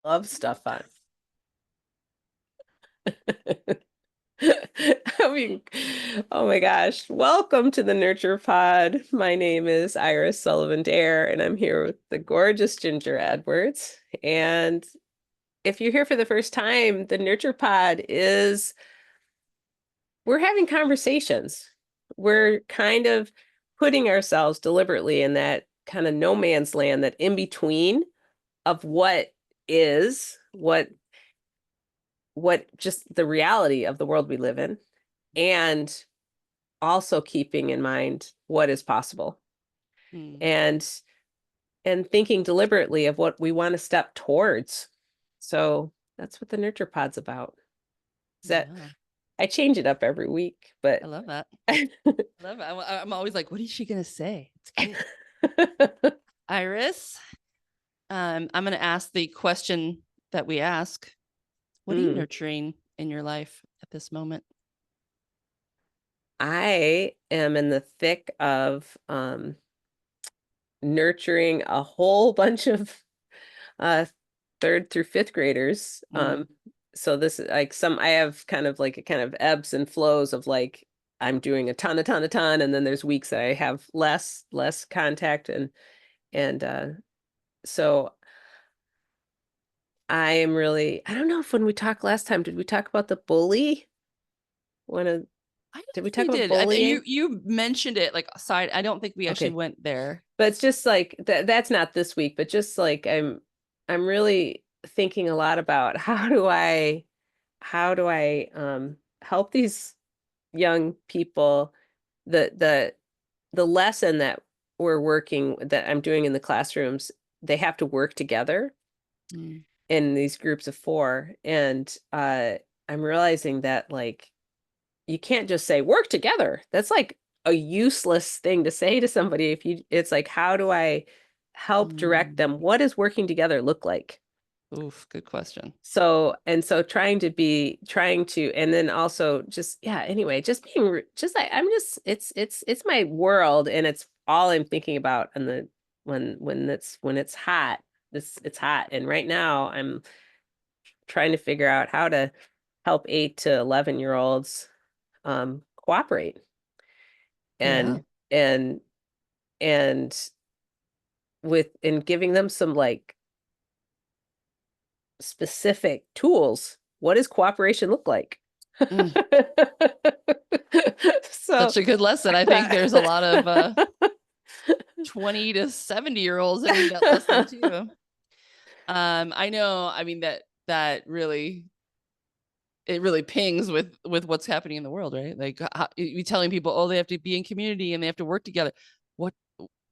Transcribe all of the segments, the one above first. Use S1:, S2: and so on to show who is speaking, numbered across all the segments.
S1: love stuff on. I mean, oh my gosh. Welcome to the Nurture Pod. My name is Iris Sullivan Dare, and I'm here with the gorgeous Ginger Edwards. And if you're here for the first time, the Nurture Pod is we're having conversations. We're kind of putting ourselves deliberately in that kind of no man's land, that in between of what is, what just the reality of the world we live in, and also keeping in mind what is possible and thinking deliberately of what we want to step towards. So that's what the Nurture Pod's about. Is that I change it up every week, but
S2: I love that. I love it. I'm always like, what is she gonna say? It's good. Iris, I'm gonna ask the question that we ask. What are you nurturing in your life at this moment?
S1: I am in the thick of nurturing a whole bunch of third through fifth graders. So this is like I have kind of ebbs and flows of like I'm doing a ton, and then there's weeks that I have less contact, and so I am really, I don't know if when we talked last time, did we talk about the bully? Did we talk about bullying?
S2: You mentioned it like aside. I don't think we actually went there.
S1: But it's just like that's not this week, but just like I'm really thinking a lot about how do I help these young people. The lesson that I'm doing in the classrooms, they have to work together in these groups of 4, and I'm realizing that like you can't just say work together. That's like a useless thing to say to somebody. It's like, how do I help direct them? What does working together look like?
S2: Oof, good question.
S1: So trying to, and then also just, anyway, just being, just like, it's my world, and it's all I'm thinking about. And when it's hot, it's hot. And right now I'm trying to figure out how to help 8 to 11-year-olds cooperate and giving them some like specific tools. What does cooperation look like?
S2: Such a good lesson. I think there's a lot of 20 to 70-year-olds that need that lesson too. I know, I mean, that really, it really pings with what's happening in the world, right? Like you telling people, oh, they have to be in community and they have to work together.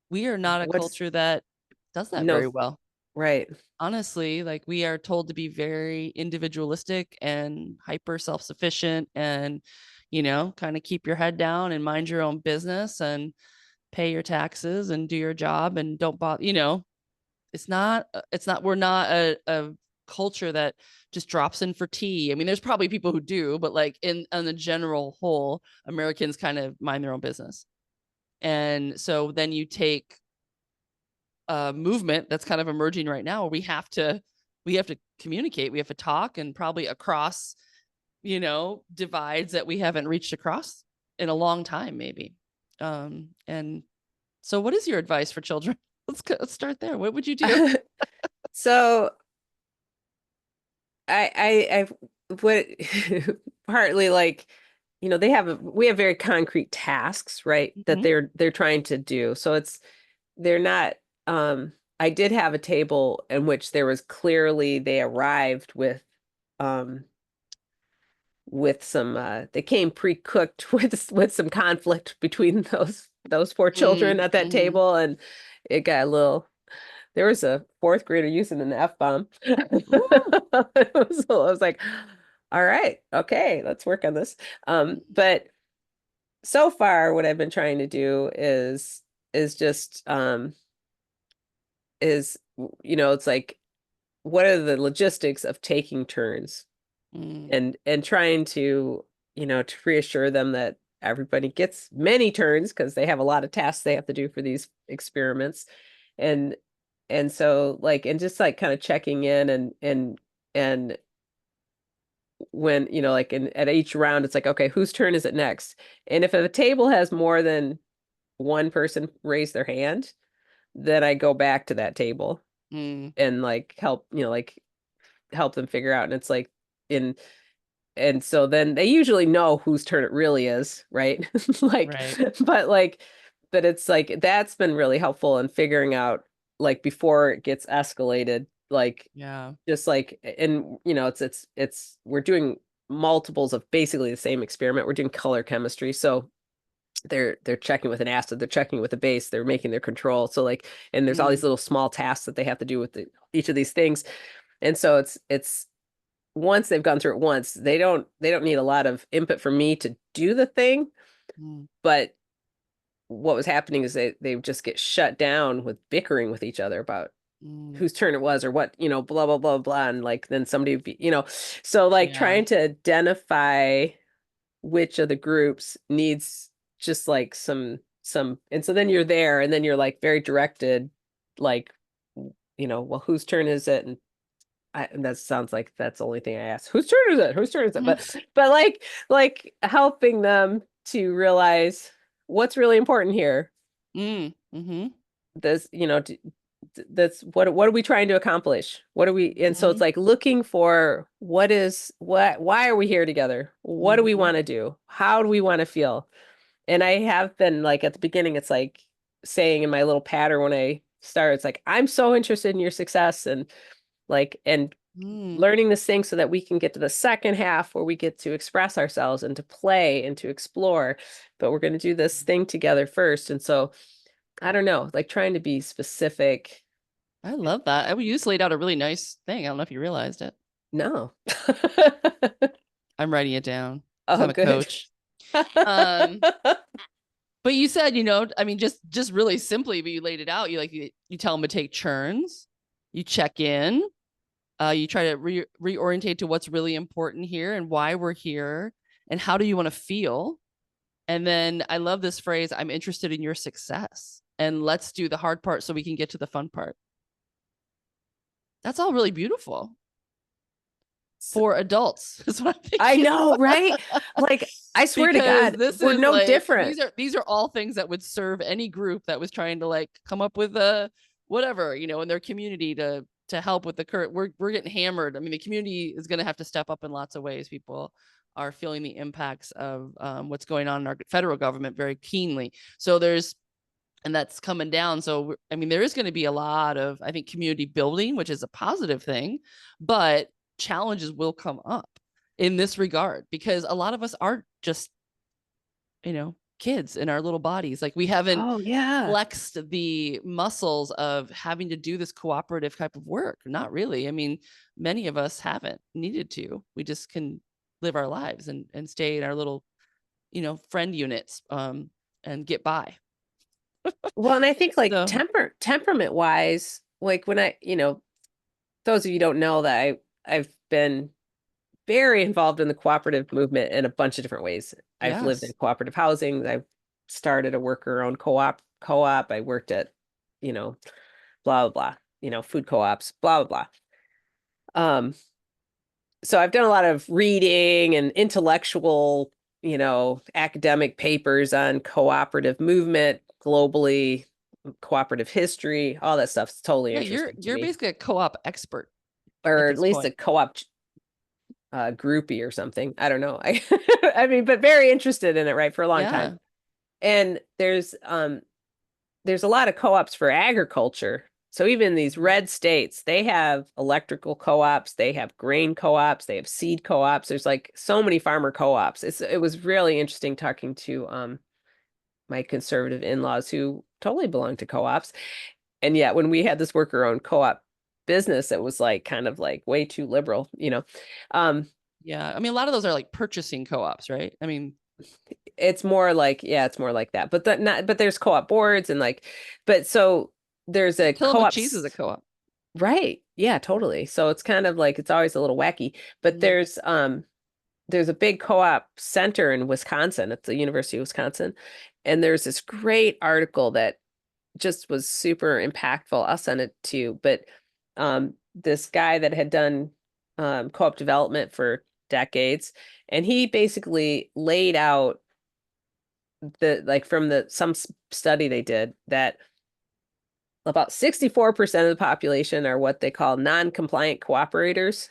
S2: We are not a culture that does that very well.
S1: Right.
S2: Honestly, like we are told to be very individualistic and hyper self-sufficient and, kind of keep your head down and mind your own business and pay your taxes and do your job and don't bother, we're not a culture that just drops in for tea. I mean, there's probably people who do, but like on the general whole, Americans kind of mind their own business. And so then you take a movement that's kind of emerging right now where we have to communicate, we have to talk, and probably across, divides that we haven't reached across in a long time, maybe. And so what is your advice for children? Let's start there. What would you do?
S1: So I what partly like, we have very concrete tasks, right? That they're trying to do. So they're not, I did have a table in which there was clearly, they arrived with some, they came pre-cooked with some conflict between those 4 children at that table, and it got a little, there was a 4th grader using an F-bomb. I was like, all right, okay, let's work on this. But so far what I've been trying to do is just it's like, what are the logistics of taking turns and trying to, to reassure them that everybody gets many turns because they have a lot of tasks they have to do for these experiments. And and so like and just like kind of checking in and when like at each round it's like, okay, whose turn is it next? And if a table has more than one person raise their hand, then I go back to that table
S2: Mm,
S1: and like help, like help them figure out. And it's like in and so then they usually know whose turn it really is, right? Like,
S2: right.
S1: but like, but it's like that's been really helpful in figuring out like before it gets escalated, like
S2: Yeah.
S1: just like, and it's we're doing multiples of basically the same experiment. We're doing color chemistry, so they're checking with an acid, they're checking with a base, they're making their control. So like, and there's all these
S2: Mm,
S1: little small tasks that they have to do with each of these things, and so it's once they've gone through it once, they don't need a lot of input from me to do the thing.
S2: mm,
S1: But what was happening is they just get shut down with bickering with each other about
S2: mm.
S1: whose turn it was or what, blah blah blah blah, and like then somebody would be, so like
S2: Yeah.
S1: trying to identify which of the groups needs just like some, and so then you're there and then you're like very directed, like, well, whose turn is it? And that sounds like that's the only thing I asked. Whose turn is it? Whose turn is it?
S2: Mhm.
S1: But like helping them to realize what's really important here.
S2: Mm, mhm,
S1: This, that's what are we trying to accomplish? What are we? And so it's
S2: mhm,
S1: like looking for why are we here together? What do we
S2: mhm,
S1: want to do? How do we want to feel? And I have been like at the beginning, it's like saying in my little pattern when I start, it's like, I'm so interested in your success and like, and
S2: mm.
S1: learning this thing so that we can get to the second half where we get to express ourselves and to play and to explore. But we're going to do this thing together first. And so I don't know, like trying to be specific.
S2: I love that. You just laid out a really nice thing. I don't know if you realized it.
S1: No.
S2: I'm writing it down because
S1: Oh,
S2: I'm a
S1: good.
S2: coach. Um, but you said, I mean, just really simply, but you laid it out. You tell them to take turns, you check in, you try to reorientate to what's really important here and why we're here and how do you want to feel. And then I love this phrase, I'm interested in your success. And let's do the hard part so we can get to the fun part. That's all really beautiful
S1: S-
S2: for adults, is what I'm
S1: I
S2: thinking.
S1: know, right? Like, I swear to
S2: Because
S1: God,
S2: this
S1: we're
S2: is
S1: no
S2: like
S1: different.
S2: these are all things that would serve any group that was trying to like come up with a whatever, in their community to help with the current. We're getting hammered. I mean, the community is going to have to step up in lots of ways. People are feeling the impacts of what's going on in our federal government very keenly. So and that's coming down. So, I mean, there is going to be a lot of, I think, community building, which is a positive thing, but challenges will come up in this regard because a lot of us aren't just, kids in our little bodies. Like we haven't
S1: Oh, yeah.
S2: flexed the muscles of having to do this cooperative type of work. Not really. I mean, many of us haven't needed to. We just can live our lives and stay in our little, friend units and get by.
S1: Well, and I think like
S2: So,
S1: temperament wise, like when those of you don't know that I've been very involved in the cooperative movement in a bunch of different ways. I've lived in
S2: yes.
S1: cooperative housing. I've started a worker-owned co-op. I worked at, you know, blah blah blah, food co-ops, blah blah blah. So I've done a lot of reading and intellectual, academic papers on cooperative movement globally, cooperative history, all that stuff's totally
S2: Yeah, you're
S1: interesting to
S2: you're
S1: me.
S2: basically a co-op expert at
S1: Or at
S2: this
S1: least a
S2: point.
S1: co-op groupie or something. I don't know. I mean, but very interested in it, right, for a long time.
S2: Yeah.
S1: And there's a lot of co-ops for agriculture. So even these red states, they have electrical co-ops, they have grain co-ops, they have seed co-ops. There's like so many farmer co-ops. It was really interesting talking to my conservative in-laws who totally belong to co-ops. And yet when we had this worker-owned co-op business, it was like kind of like way too liberal. Um,
S2: Yeah. I mean, a lot of those are like purchasing co-ops, right? I mean,
S1: it's more like, yeah, it's more like that. But there's co-op boards and like, but so there's a
S2: Tillamook
S1: co-op.
S2: cheese is a co-op.
S1: Right. Yeah, totally. So it's kind of like it's always a little wacky. But
S2: Mm,
S1: there's a big co-op center in Wisconsin. It's the University of Wisconsin. And there's this great article that just was super impactful. I'll send it to you. But this guy that had done co-op development for decades, and he basically laid out the like from the some study they did that about 64% of the population are what they call non-compliant cooperators,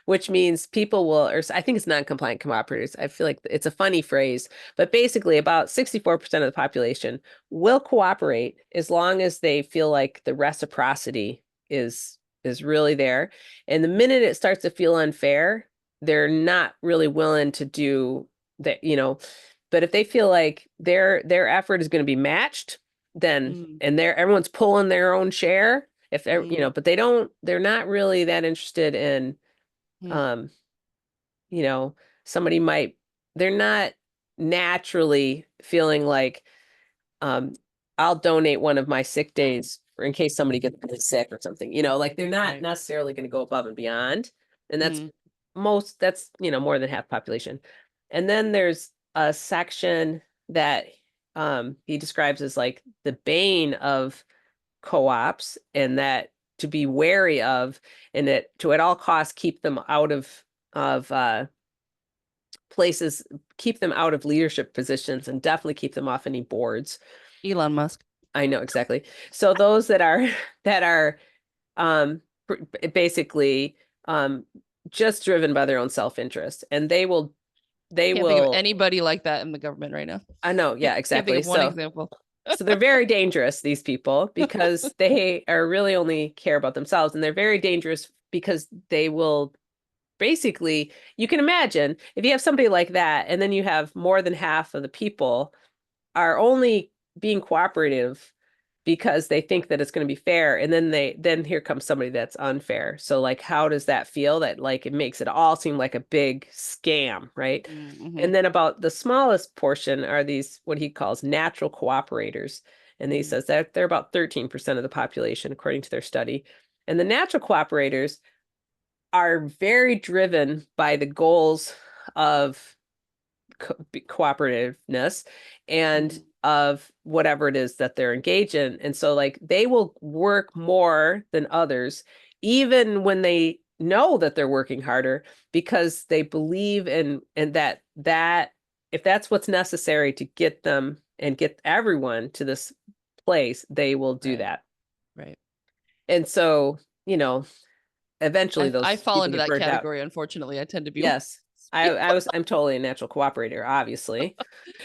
S1: which means people will, or I think it's non-compliant cooperators. I feel like it's a funny phrase, but basically about 64% of the population will cooperate as long as they feel like the reciprocity is really there. And the minute it starts to feel unfair, they're not really willing to do that, but if they feel like their effort is going to be matched, then
S2: Mm,
S1: and everyone's pulling their own share if
S2: mm,
S1: but they're not really that interested in
S2: mm,
S1: um you know somebody might they're not naturally feeling like um I'll donate one of my sick days for in case somebody gets really sick or something, like they're not
S2: right.
S1: necessarily going to go above and beyond. And
S2: Mm,
S1: that's more than half population. And then there's a section that he describes as like the bane of co-ops, and that to be wary of, and that to at all costs keep them out of places, keep them out of leadership positions, and definitely keep them off any boards.
S2: Elon Musk.
S1: I know exactly. So those that are that are um basically um just driven by their own self-interest, and they
S2: Can't think of
S1: will
S2: anybody like that in the government right now.
S1: I know, yeah,
S2: Can't think
S1: exactly.
S2: of one
S1: So
S2: example.
S1: they're very dangerous, these people, because they are really only care about themselves, and they're very dangerous because they will basically, you can imagine if you have somebody like that, and then you have more than half of the people are only being cooperative because they think that it's going to be fair, and then here comes somebody that's unfair. So like, how does that feel? That like it makes it all seem like a big scam, right?
S2: Mm-hmm.
S1: And then about the smallest portion are these what he calls natural cooperators, and he
S2: Mm,
S1: says that they're about 13% of the population according to their study. And the natural cooperators are very driven by the goals of cooperativeness and
S2: mm,
S1: of whatever it is that they're engaged in. And so like they will work more than others, even when they know that they're working harder, because they believe in that if that's what's necessary to get them and get everyone to this place, they will do
S2: right.
S1: that.
S2: Right.
S1: And so, eventually
S2: I
S1: those
S2: fall
S1: people
S2: into
S1: get
S2: that
S1: burnt out.
S2: category. Unfortunately, I tend to be one of
S1: Yes.
S2: those people.
S1: I'm totally a natural cooperator, obviously.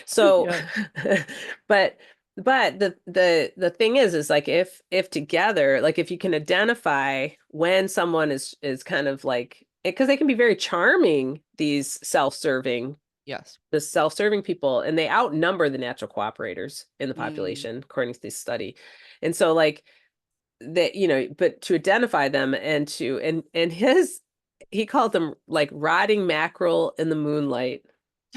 S1: So,
S2: Yeah.
S1: but the thing is like if together, like if you can identify when someone is kind of like, because they can be very charming, these
S2: Yes.
S1: the self-serving people, and they outnumber the natural cooperators in the
S2: Mm,
S1: population according to this study. And so like that, but to identify them and he called them like rotting mackerel in the moonlight,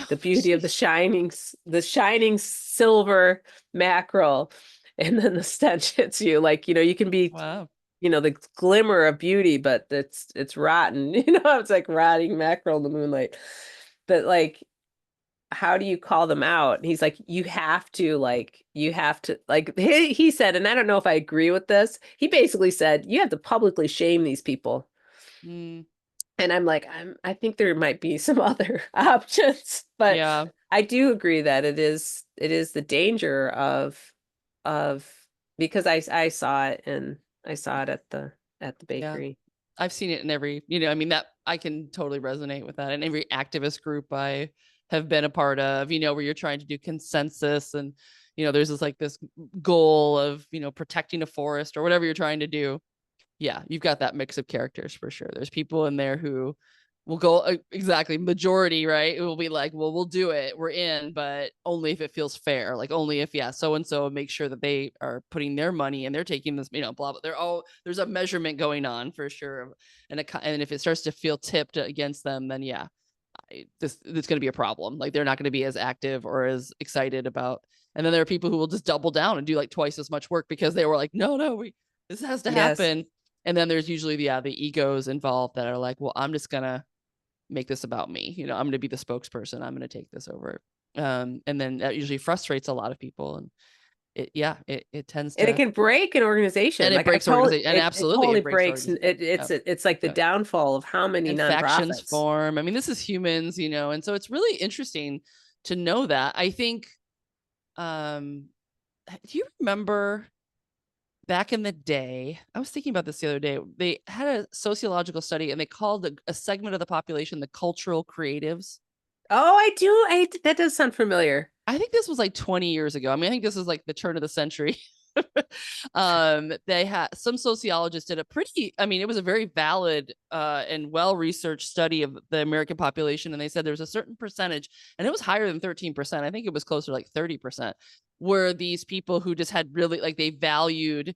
S1: the beauty of
S2: jeez.
S1: the shining silver mackerel. And then the stench hits you like, you can be,
S2: Wow.
S1: the glimmer of beauty, but it's rotten. It's like rotting mackerel in the moonlight. But like, how do you call them out? And he's like, you have to like he said, and I don't know if I agree with this. He basically said you have to publicly shame these people.
S2: Mm,
S1: And I'm like, I think there might be some other options, but
S2: yeah.
S1: I do agree that it is the danger of because I saw it, and I saw it at the
S2: Yeah.
S1: bakery.
S2: I've seen it in every, I mean, that I can totally resonate with that. And every activist group I have been a part of, where you're trying to do consensus and, there's this goal of, protecting a forest or whatever you're trying to do. Yeah, you've got that mix of characters for sure. There's people in there who will go exactly majority, right? It will be like, well, we'll do it, we're in, but only if it feels fair. Like only if so and so make sure that they are putting their money and they're taking this, blah blah. They're all there's a measurement going on for sure, and if it starts to feel tipped against them, then yeah, this it's going to be a problem. Like they're not going to be as active or as excited about. And then there are people who will just double down and do like twice as much work because they were like, no, this has to
S1: Yes.
S2: happen. And then there's usually the egos involved that are like, well, I'm just gonna make this about me. I'm gonna be the spokesperson. I'm gonna take this over. And then that usually frustrates a lot of people. it tends
S1: And it
S2: to,
S1: can break an
S2: and
S1: organization.
S2: it
S1: Like I've
S2: breaks
S1: totally,
S2: organization, and
S1: it
S2: absolutely
S1: totally
S2: it breaks
S1: breaks.
S2: organization. Yep.
S1: It's like the
S2: Yep.
S1: downfall of how many
S2: And factions
S1: nonprofits.
S2: form. I mean, this is humans, and so it's really interesting to know that. I think, um, do you remember back in the day? I was thinking about this the other day. They had a sociological study and they called a segment of the population the cultural creatives.
S1: Oh, I do. That does sound familiar.
S2: I think this was like 20 years ago. I mean, I think this is like the turn of the century. They had some sociologists did a pretty, I mean, it was a very valid and well-researched study of the American population. And they said there's a certain percentage, and it was higher than 13%. I think it was closer to like 30%, were these people who just had really, like, they valued,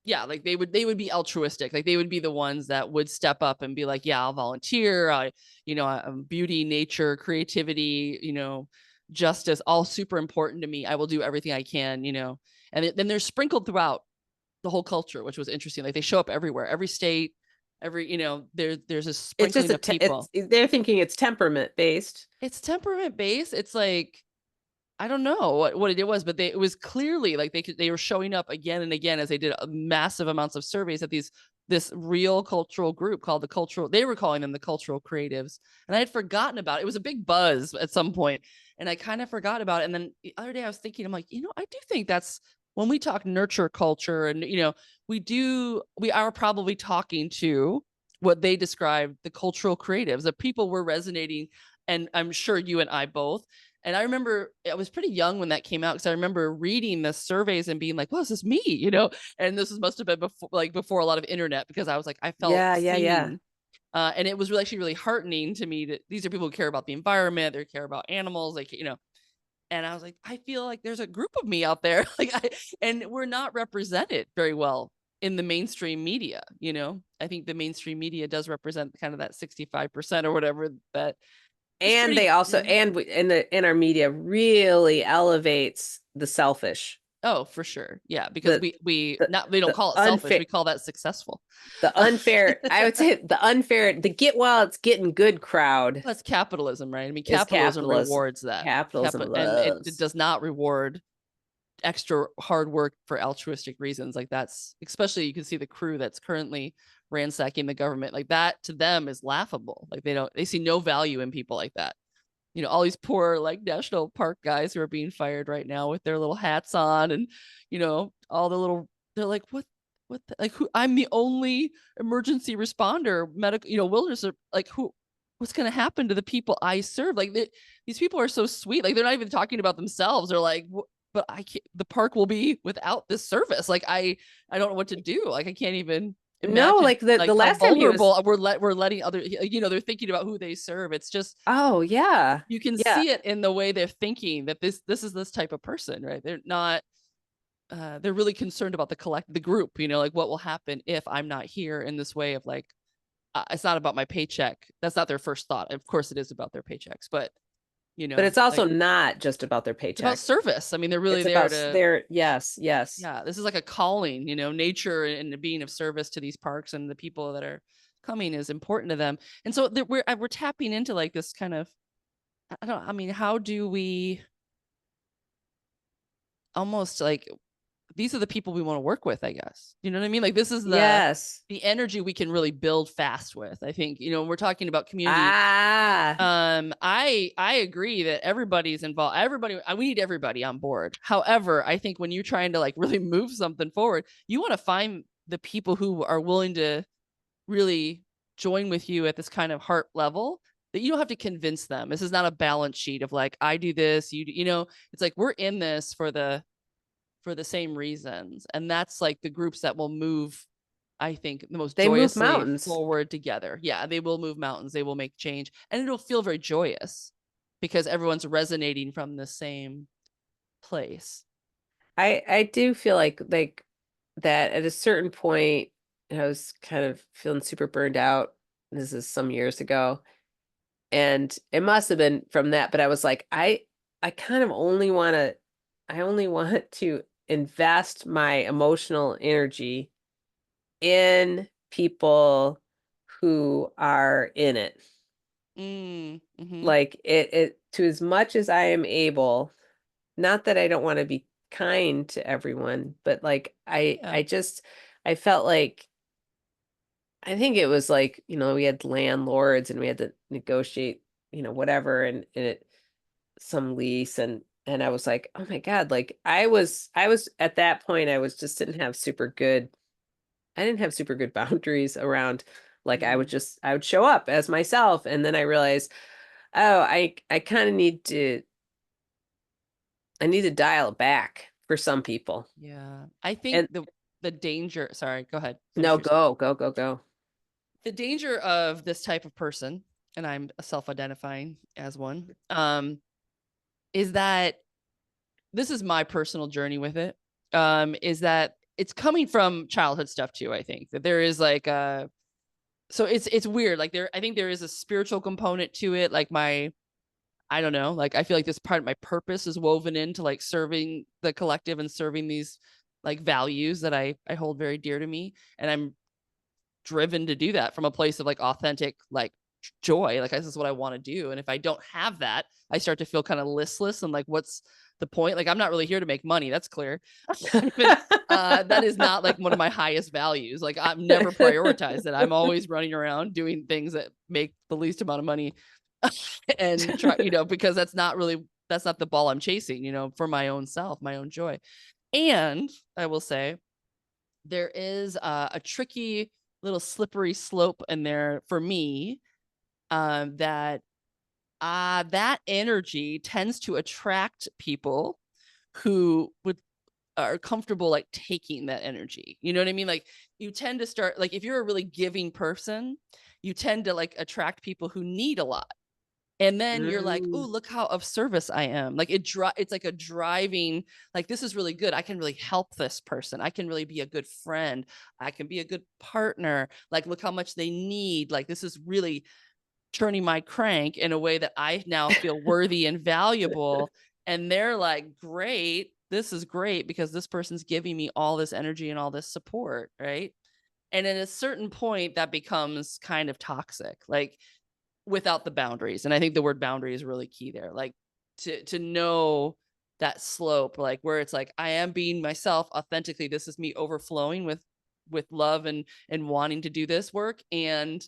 S2: yeah, like they would be altruistic. Like they would be the ones that would step up and be like, yeah, I'll volunteer. Beauty, nature, creativity, justice, all super important to me. I will do everything I can, and then they're sprinkled throughout the whole culture, which was interesting. Like they show up everywhere, every state, there's a
S1: It's just
S2: sprinkling of
S1: it's
S2: people.
S1: they're thinking it's temperament based.
S2: It's temperament based. It's like, I don't know what it was, but it was clearly like they were showing up again and again as they did massive amounts of surveys at this real cultural group called they were calling them the cultural creatives. And I had forgotten about it. It was a big buzz at some point, and I kind of forgot about it. And then the other day I was thinking, I'm like, I do think that's when we talk nurture culture, and we are probably talking to what they described the cultural creatives, the people were resonating, and I'm sure you and I both. And I remember I was pretty young when that came out, because I remember reading the surveys and being like, "Well, is this me?" And this must have been before a lot of internet, because I was like, I felt
S1: Yeah, yeah, yeah.
S2: seen, and it was really actually really heartening to me that these are people who care about the environment, they care about animals, And I was like, I feel like there's a group of me out there, and we're not represented very well in the mainstream media. I think the mainstream media does represent kind of that 65% or whatever that is
S1: And they
S2: pretty.
S1: also in our media really elevates the selfish.
S2: Oh, for sure. Yeah, because
S1: The
S2: we
S1: the
S2: not, we don't
S1: the
S2: call it selfish,
S1: unfair
S2: we call that successful.
S1: the unfair, I would say the unfair, the get while it's getting good crowd
S2: That's capitalism, right? I mean,
S1: is
S2: capitalism
S1: capitalism.
S2: rewards that.
S1: Capitalism
S2: And it
S1: loves.
S2: does not reward extra hard work for altruistic reasons. Like, that's, especially, you can see the crew that's currently ransacking the government. Like, that to them is laughable. Like, they see no value in people like that. All these poor, like, national park guys who are being fired right now with their little hats on, and all the little, they're like, like, who, I'm the only emergency responder, medical, wilderness, like, what's going to happen to the people I serve? Like, these people are so sweet. Like, they're not even talking about themselves. They're like, but I can't, the park will be without this service. Like, I don't know what to do. Like, I can't even
S1: No,
S2: imagine,
S1: like the
S2: like, how
S1: last time he was.
S2: vulnerable we're letting other, they're thinking about who they serve. It's just,
S1: Oh yeah.
S2: you can
S1: Yeah.
S2: see it in the way they're thinking, that this is this type of person, right? They're not, they're really concerned about the group, like, what will happen if I'm not here, in this way of like, it's not about my paycheck. That's not their first thought. Of course it is about their paychecks, but
S1: But it's also
S2: like,
S1: not just about their
S2: it's about
S1: paycheck.
S2: service. I mean, they're really
S1: It's
S2: there
S1: about
S2: to,
S1: their, yes, yes.
S2: yeah, this is like a calling, nature and being of service to these parks, and the people that are coming is important to them. And so we're tapping into like this kind of, I mean, how do we almost like, these are the people we want to work with, I guess. You know what I mean? Like, this is
S1: Yes.
S2: the energy we can really build fast with. I think, we're talking about community.
S1: Ah,
S2: I agree that everybody's involved. We need everybody on board. However, I think when you're trying to, like, really move something forward, you want to find the people who are willing to really join with you at this kind of heart level, that you don't have to convince them. This is not a balance sheet of like, I do this, it's like, we're in this for the same reasons. And that's like the groups that will move, I think, the most
S1: they move
S2: joyously
S1: mountains.
S2: forward together. Yeah, they will move mountains, they will make change, and it'll feel very joyous because everyone's resonating from the same place.
S1: I do feel like that at a certain point, I was kind of feeling super burned out. This is some years ago, and it must have been from that, but I was like, I kind of I only want to invest my emotional energy in people who are in it.
S2: Mm-hmm.
S1: Like it to as much as I am able, not that I don't want to be kind to everyone, but like
S2: Yeah.
S1: I just I felt like I think it was like, we had landlords and we had to negotiate, whatever and some lease and I was like, "Oh my God," like I was at that point I was just didn't have super good I didn't have super good boundaries around like
S2: Mm,
S1: I would show up as myself and then I realized, oh, I kind of I need to dial it back for some people.
S2: yeah. I think
S1: And
S2: the danger, sorry, go ahead. Finish
S1: no,
S2: your
S1: go.
S2: The danger of this type of person, and I'm self-identifying as one, is that this is my personal journey with it. Is that it's coming from childhood stuff too. I think that there is like a so it's weird. Like I think there is a spiritual component to it. Like I don't know. Like I feel like this part of my purpose is woven into like serving the collective and serving these like values that I hold very dear to me, and I'm driven to do that from a place of like authentic like joy. Like this is what I want to do, and if I don't have that, I start to feel kind of listless and like what's the point? Like I'm not really here to make money, that's clear. Even that is not like one of my highest values. Like I've never prioritized it. I'm always running around doing things that make the least amount of money and try, because that's not the ball I'm chasing, for my own self, my own joy. And I will say there is a tricky little slippery slope in there for me, that that energy tends to attract people who would are comfortable like taking that energy. You know what I mean? Like you tend to start like if you're a really giving person, you tend to like attract people who need a lot. And then you're like, oh,
S1: Mm.
S2: look how of service I am. Like it's like a driving, like this is really good. I can really help this person. I can really be a good friend. I can be a good partner. Like look how much they need. Like this is really turning my crank in a way that I now feel worthy and valuable. And they're like, great, this is great because this person's giving me all this energy and all this support. Right. And at a certain point, that becomes kind of toxic, like without the boundaries. And I think the word boundary is really key there. Like to know that slope, like where it's like, I am being myself authentically. This is me overflowing with love and wanting to do this work. And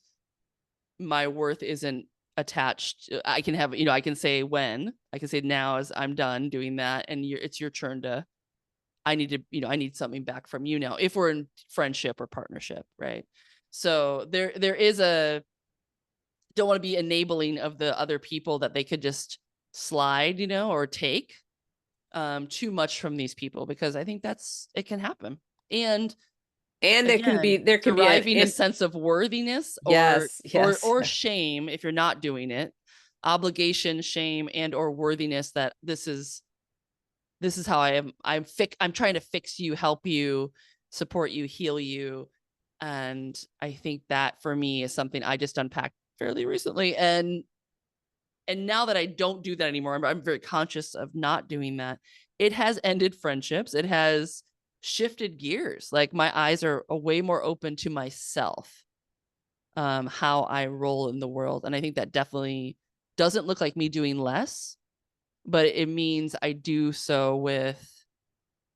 S2: my worth isn't attached. I can have, I can say when I can say now as I'm done doing that. And it's your turn to, I need to, I need something back from you now, if we're in friendship or partnership. Right. So there is a, don't want to be enabling of the other people that they could just slide, or take too much from these people, because I think it can happen. And
S1: And
S2: again,
S1: there can be
S2: deriving a sense of worthiness or
S1: yes, yes.
S2: shame if you're not doing it, obligation, shame, and or worthiness that this is how I am. I'm trying to fix you, help you, support you, heal you. And I think that for me is something I just unpacked fairly recently. And now that I don't do that anymore, I'm very conscious of not doing that. It has ended friendships. It has shifted gears. Like my eyes are way more open to myself, how I roll in the world. And I think that definitely doesn't look like me doing less, but it means I do so with,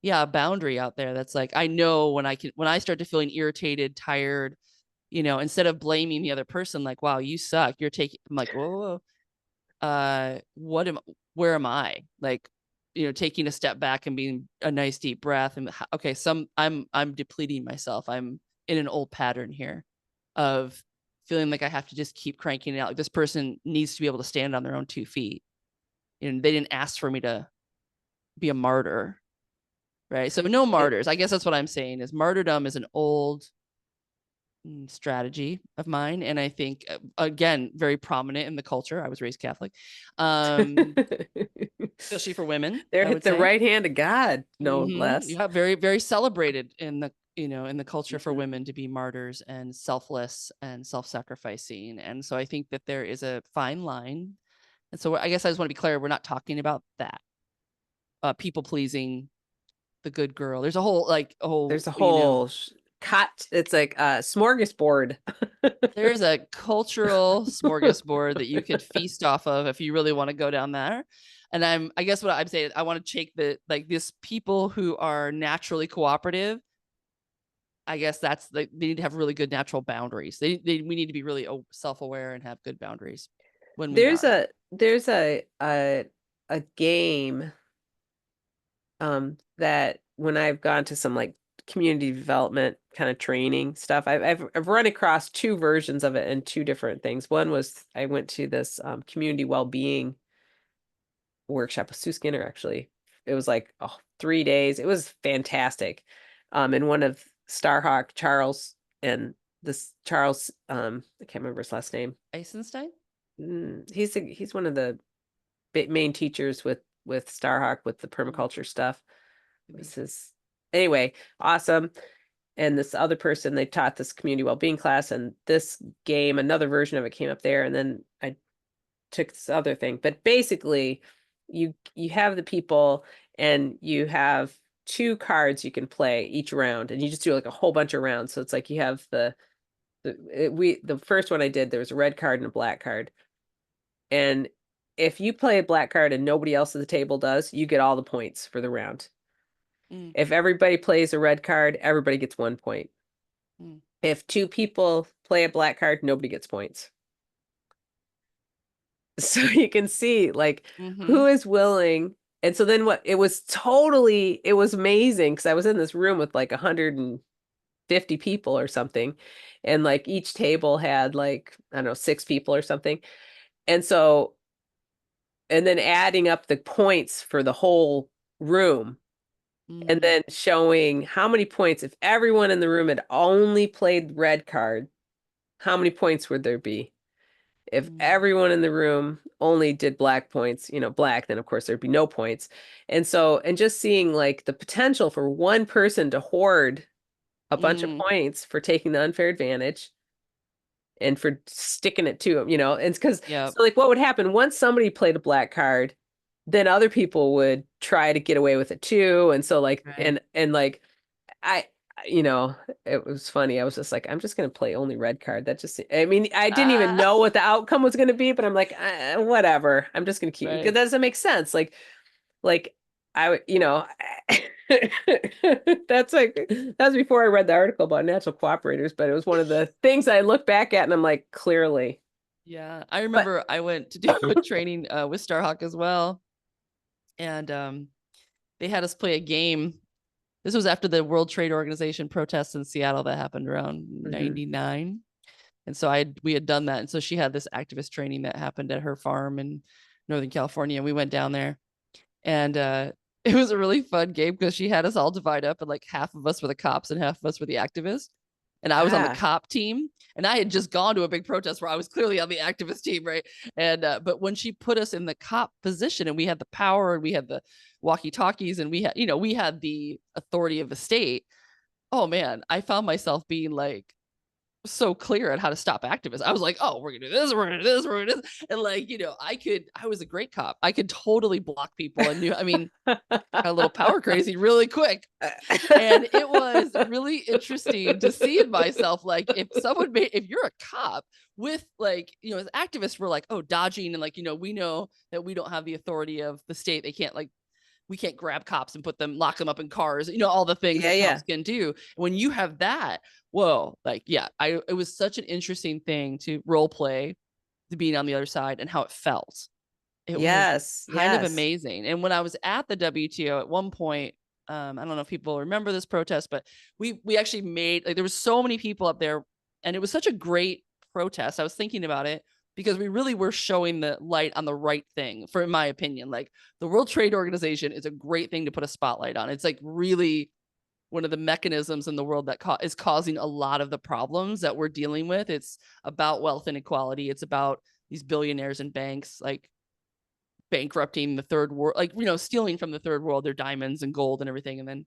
S2: yeah, a boundary out there that's like, I know when I start to feeling irritated, tired, instead of blaming the other person, like, wow, you suck. I'm like, whoa, whoa, where am I? Like, taking a step back and being a nice deep breath and okay, I'm depleting myself. I'm in an old pattern here of feeling like I have to just keep cranking it out. Like this person needs to be able to stand on their own 2 feet. And they didn't ask for me to be a martyr. Right. So no
S1: It,
S2: martyrs. I guess that's what I'm saying is martyrdom is an old strategy of mine, and I think again very prominent in the culture. I was raised Catholic, um especially for women,
S1: they're
S2: I
S1: at
S2: would
S1: the
S2: say.
S1: right hand of God, no
S2: You
S1: less.
S2: have very very celebrated in the, in the culture for
S1: Mhm.
S2: women to be martyrs and selfless and self-sacrificing. And so I think that there is a fine line. And so I guess I just want to be clear, we're not talking about that, people pleasing, the good girl. There's a whole like a whole,
S1: There's a whole cot. It's like a smorgasbord.
S2: there's a cultural smorgasbord that you could feast off of if you really want to go down there. And I guess what I'm saying, I want to take like this people who are naturally cooperative. I guess that's like they need to have really good natural boundaries. We need to be really self-aware and have good boundaries when we
S1: There's
S2: are.
S1: a game that when I've gone to some like community development kind of training stuff, I've run across two versions of it and two different things. One was I went to this community well-being workshop with Sue Skinner actually. It was like 3 days. It was fantastic. And one of Starhawk Charles and this Charles I can't remember his last name.
S2: Eisenstein?
S1: He's one of the main teachers with Starhawk with the
S2: Mm,
S1: permaculture stuff.
S2: maybe.
S1: This is anyway, awesome. And this other person, they taught this community well-being class, and this game, another version of it came up there, and then I took this other thing. But basically, you have the people and you have two cards you can play each round, and you just do like a whole bunch of rounds. So it's like you have the first one I did, there was a red card and a black card. And if you play a black card and nobody else at the table does, you get all the points for the round.
S2: Mm,
S1: If everybody plays a red card, everybody gets 1 point.
S2: mm,
S1: If two people play a black card, nobody gets points. So you can see like
S2: mm-hmm.
S1: who is willing. And so then it was amazing because I was in this room with like 150 people or something. And like each table had like, I don't know, 6 people or something. And so, and then adding up the points for the whole room and
S2: Mm,
S1: then showing how many points, if everyone in the room had only played red card, how many points would there be? If
S2: mm,
S1: everyone in the room only did black points, black, then of course there'd be no points. And so, and just seeing like the potential for one person to hoard a bunch of
S2: mm,
S1: points for taking the unfair advantage and for sticking it to them, and because
S2: yep.
S1: so like what would happen once somebody played a black card, then other people would try to get away with it too. And so like,
S2: Right.
S1: and like I, you know, it was funny. I was just like, I'm just going to play only red card. That just, I mean, I didn't even
S2: Ah,
S1: know what the outcome was going to be, but I'm like, whatever. I'm just going to keep, because
S2: right.
S1: that doesn't make sense. Like I would, that's like, that was before I read the article about natural cooperators, but it was one of the things I look back at and I'm like, clearly,
S2: Yeah. I
S1: but
S2: remember I went to do a training with Starhawk as well. And they had us play a game. This was after the World Trade Organization protests in Seattle that happened around
S1: Mhm.
S2: 99. And so we had done that. And so she had this activist training that happened at her farm in Northern California. And we went down there and it was a really fun game because she had us all divide up and like half of us were the cops and half of us were the activists. And I was on the
S1: Ah,
S2: cop team and I had just gone to a big protest where I was clearly on the activist team, right? And but when she put us in the cop position and we had the power and we had the walkie talkies and we had the authority of the state, oh man, I found myself being like so clear on how to stop activists. I was like, oh, we're gonna do this, we're gonna do this, we're gonna do this. And like, I was a great cop. I could totally block people and I mean, got a little power crazy really quick. And it was really interesting to see in myself, like if you're a cop with like, as activists were like, oh, dodging and like, we know that we don't have the authority of the state. They can't like, we can't grab cops and lock them up in cars, all the things
S1: yeah,
S2: that
S1: yeah.
S2: cops can do. When you have that, whoa, like, yeah, it was such an interesting thing to role play to being on the other side and how it felt. It was
S1: Yes,
S2: kind of
S1: yes.
S2: amazing. And when I was at the WTO at one point, I don't know if people remember this protest, but we actually made like there was so many people up there, and it was such a great protest. I was thinking about it because we really were showing the light on the right thing, for in my opinion. Like the World Trade Organization is a great thing to put a spotlight on. It's like really one of the mechanisms in the world that is causing a lot of the problems that we're dealing with. It's about wealth inequality. It's about these billionaires and banks like bankrupting the third world, like, stealing from the third world their diamonds and gold and everything. And then,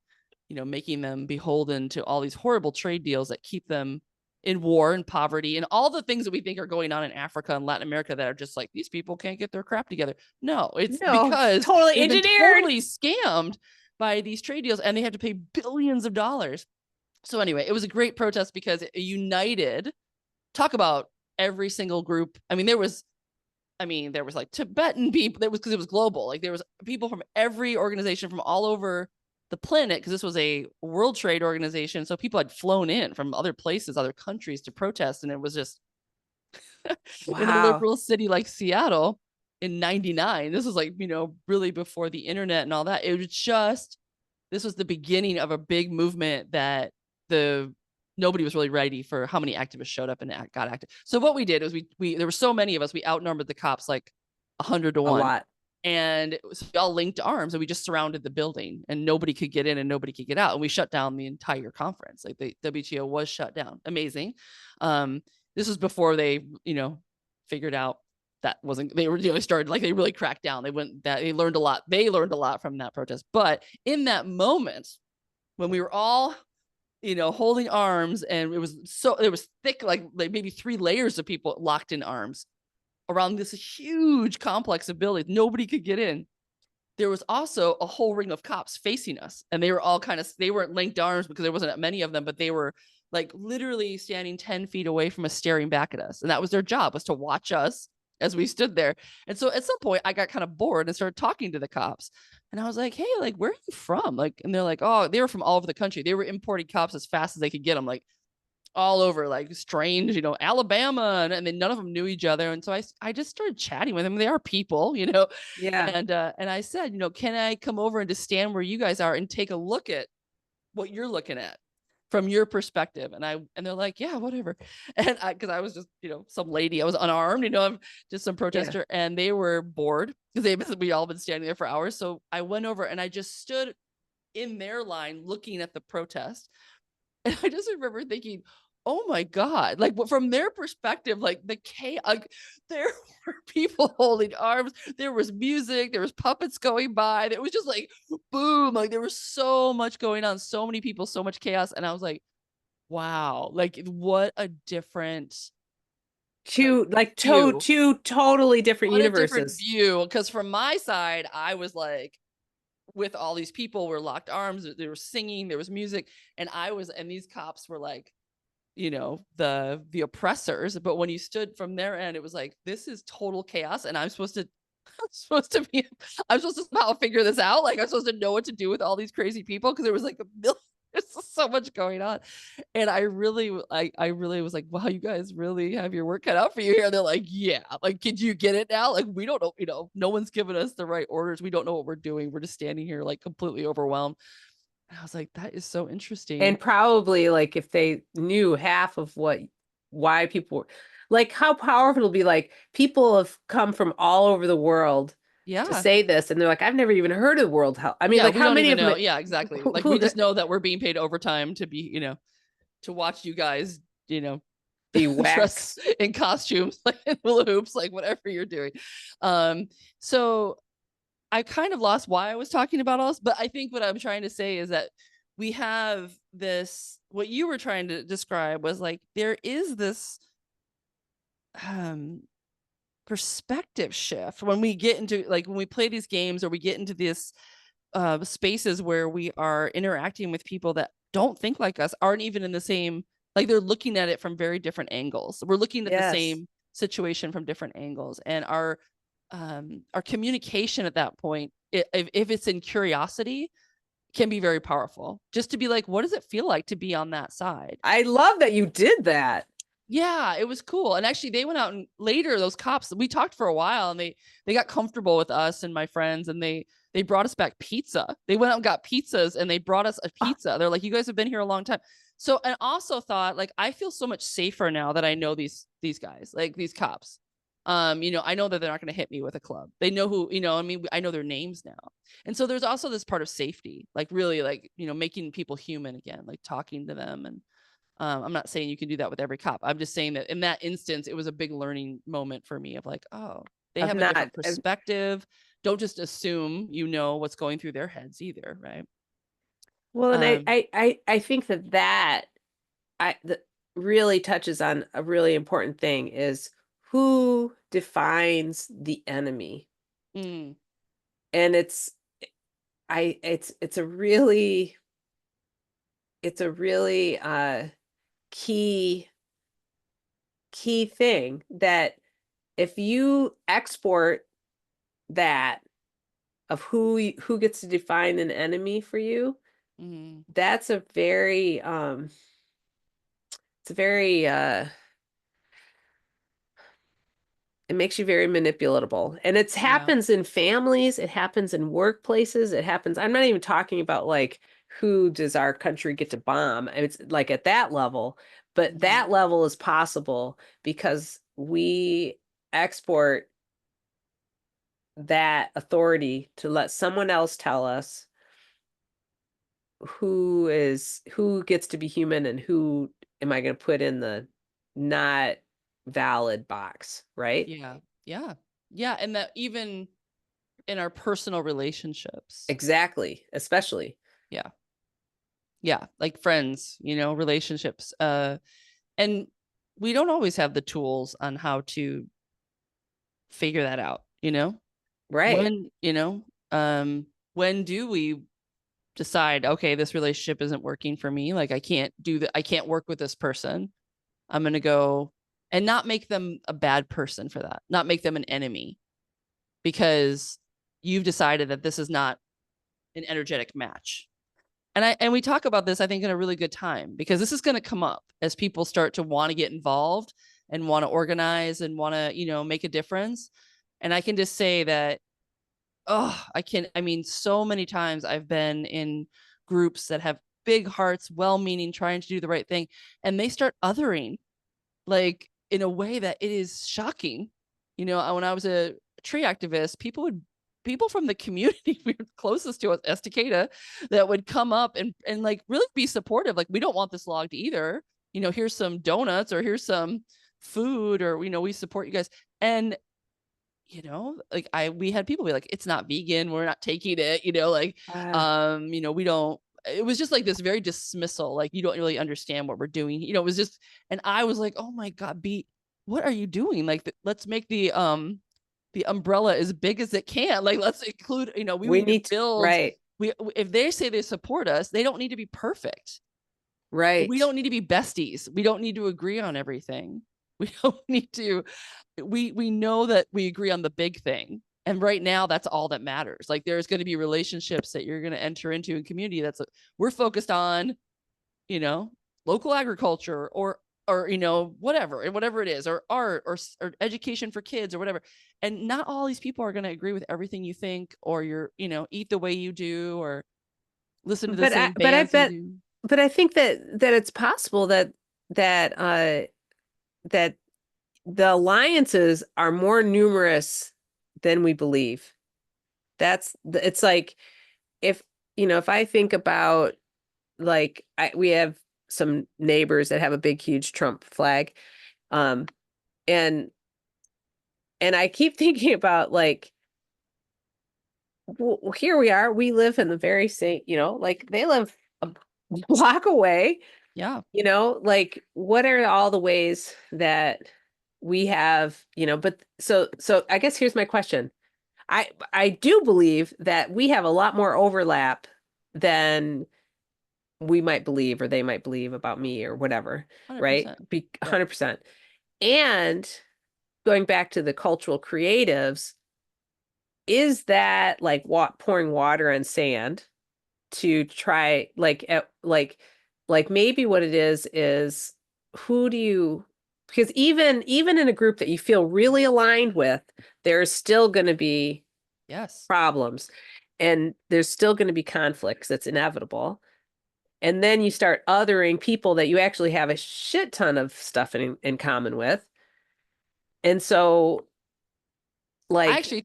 S2: making them beholden to all these horrible trade deals that keep them in war and poverty and all the things that we think are going on in Africa and Latin America that are just like, these people can't get their crap together. No, it's
S1: No, it's
S2: because
S1: totally
S2: they've been
S1: engineered.
S2: totally scammed by these trade deals and they have to pay billions of dollars. So anyway, it was a great protest because it united, talk about every single group. I mean, there was I mean, there was like Tibetan people. There was, because it was global. Like there was people from every organization from all over the planet, because this was a World Trade Organization. So people had flown in from other places, other countries to protest, and it was just in a
S1: Wow.
S2: liberal city like Seattle in '99. This was like, really before the internet and all that. It was just, this was the beginning of a big movement that the nobody was really ready for how many activists showed up and got active. So what we did is we there were so many of us, we outnumbered the cops like 100 to
S1: A
S2: 1.
S1: lot.
S2: And so we all linked arms and we just surrounded the building, and nobody could get in and nobody could get out. And we shut down the entire conference. Like the WTO was shut down. Amazing. Um, this was before they, figured out that wasn't, they were, started, like, they really cracked down. They learned a lot. They learned a lot from that protest. But in that moment, when we were all, holding arms, and it was thick, like maybe 3 layers of people locked in arms around this huge complex of buildings. Nobody could get in. There was also a whole ring of cops facing us, and they were all they weren't linked arms because there wasn't that many of them, but they were like literally standing 10 feet away from us, staring back at us. And that was their job, was to watch us as we stood there. And so at some point I got kind of bored and started talking to the cops. And I was like, hey, like, where are you from? Like, and they're like, oh, they were from all over the country. They were importing cops as fast as they could get them. Like, all over, like strange, Alabama, and then none of them knew each other. And so I just started chatting with them. They are people,
S1: Yeah.
S2: and I said, can I come over and just stand where you guys are and take a look at what you're looking at from your perspective? And they're like, yeah, whatever. And because I was just, some lady, I was unarmed, I'm just some
S1: Yeah.
S2: protester, and they were bored because we all been standing there for hours. So I went over and I just stood in their line looking at the protest. And I just remember thinking, oh my God, like from their perspective, like the chaos, like, there were people holding arms, there was music, there was puppets going by. It was just like, boom, like there was so much going on, so many people, so much chaos. And I was like, wow, like what a different, like, view.
S1: Two totally different
S2: What a different
S1: universes.
S2: view. Because from my side, I was like, with all these people were locked arms, they were singing, there was music, and these cops were like, the oppressors. But when you stood from their end, it was like, this is total chaos, and I'm supposed to I'm supposed to be I'm supposed to somehow figure this out. Like, I'm supposed to know what to do with all these crazy people, because there was like a million, there's so much going on. And I really was like, wow, you guys really have your work cut out for you here. And they're like, yeah, like, could you get it now? Like, we don't know, no one's given us the right orders, we don't know what we're doing, we're just standing here like completely overwhelmed. And I was like, that is so interesting.
S1: And probably like if they knew half of why people were like how powerful it'll be, like people have come from all over the world to
S2: Yeah.
S1: say this and they're like, I've never even heard of World Health. I mean,
S2: Yeah,
S1: like
S2: we
S1: how
S2: don't
S1: many
S2: even
S1: of them
S2: know. Yeah, exactly. Like, we
S1: who
S2: just know that we're being paid overtime to be, to watch you guys, you know,
S1: be
S2: dress
S1: whacked.
S2: in costumes, like in hula hoops, like whatever you're doing. So I kind of lost why I was talking about all this, but I think what I'm trying to say is that we have this, what you were trying to describe was like, there is this um perspective shift when we get into, like, when we play these games, or we get into this spaces where we are interacting with people that don't think like us, aren't even in the same, like, they're looking at it from very different angles. We're looking at the
S1: Yes.
S2: same situation from different angles, and our communication at that point, if it's in curiosity, can be very powerful. Just to be like, what does it feel like to be on that side?
S1: I love that you did that.
S2: Yeah, it was cool. And actually they went out, and later those cops, we talked for a while, and they got comfortable with us and my friends, and they brought us back pizza. They went out and got pizzas, and they brought us a
S1: Oh,
S2: pizza. They're like, you guys have been here a long time. So, and also thought, like, I feel so much safer now that I know these guys, like these cops. I know that they're not going to hit me with a club. They know who, I mean, I know their names now. And so there's also this part of safety, like really, like, making people human again, like talking to them. And I'm not saying you can do that with every cop. I'm just saying that in that instance, it was a big learning moment for me of like, oh, they
S1: I've
S2: have a
S1: not.
S2: different perspective. Don't just assume what's going through their heads either, right?
S1: Well, and
S2: Um,
S1: I think that really touches on a really important thing is who defines the enemy.
S2: mm,
S1: And it's a really key thing that if you export that of who gets to define an enemy for you,
S2: Mhm.
S1: that's a very it's a very it makes you very manipulatable. And it
S2: Yeah.
S1: happens in families, it happens in workplaces, it happens. I'm not even talking about like who does our country get to bomb. It's like at that level, but
S2: Mhm.
S1: that level is possible because we export that authority to let someone else tell us who gets to be human and who am I going to put in the not valid box, right?
S2: Yeah. Yeah. Yeah. And that even in our personal relationships.
S1: Exactly, especially.
S2: Yeah. Yeah. Like friends, relationships. And we don't always have the tools on how to figure that out,
S1: Right.
S2: when, when do we decide, okay, this relationship isn't working for me? Like, I can't do that. I can't work with this person. I'm going to go and not make them a bad person for that, not make them an enemy because you've decided that this is not an energetic match. And we talk about this, I think, in a really good time because this is going to come up as people start to want to get involved and want to organize and want to, make a difference. And I can just say that, I mean, so many times I've been in groups that have big hearts, well meaning, trying to do the right thing, and they start othering like in a way that it is shocking. When I was a tree activist, people from the community we were closest to us, Estacada, that would come up and like really be supportive. Like, we don't want this logged either. Here's some donuts or here's some food or we support you guys. And like we had people be like, it's not vegan, we're not taking it, like
S1: Ah,
S2: we don't. It was just like this very dismissal, like, you don't really understand what we're doing, it was just. And I was like, oh my god, what are you doing? Like, let's make the umbrella as big as it can, like, let's include, we
S1: we
S2: need to
S1: need to,
S2: build.
S1: right,
S2: We If they say they support us, they don't need to be perfect. We
S1: right.
S2: don't need to be besties. We don't need to agree on everything. We don't need to. We know that we agree on the big thing, and right now that's all that matters. Like, there's going to be relationships that you're going to enter into in community that's we're focused on, you know local agriculture or whatever it is, or art or education for kids or whatever. And not all these people are going to agree with everything you think, or eat the way you do, or listen to the same
S1: But I
S2: bands you
S1: bet
S2: do.
S1: but I think that it's possible that that the alliances are more numerous than we believe. It's like if if I think about like we have some neighbors that have a big huge Trump flag, um and I keep thinking about like well, here we are, we live in the very same, like they live a block away,
S2: Yeah.
S1: like what are all the ways that we have, but so I guess here's my question. I do believe that we have a lot more overlap than we might believe or they might believe about me or whatever, right?
S2: 100%.
S1: Be
S2: Yeah.
S1: 100%. And going back to the cultural creatives, is that like pouring water on sand to try like maybe what it is who do you because even in a group that you feel really aligned with, there's still going to be
S2: Yes.
S1: problems and there's still going to be conflicts. That's inevitable. And then you start othering people that you actually have a shit ton of stuff in common with. And so, like,
S2: I even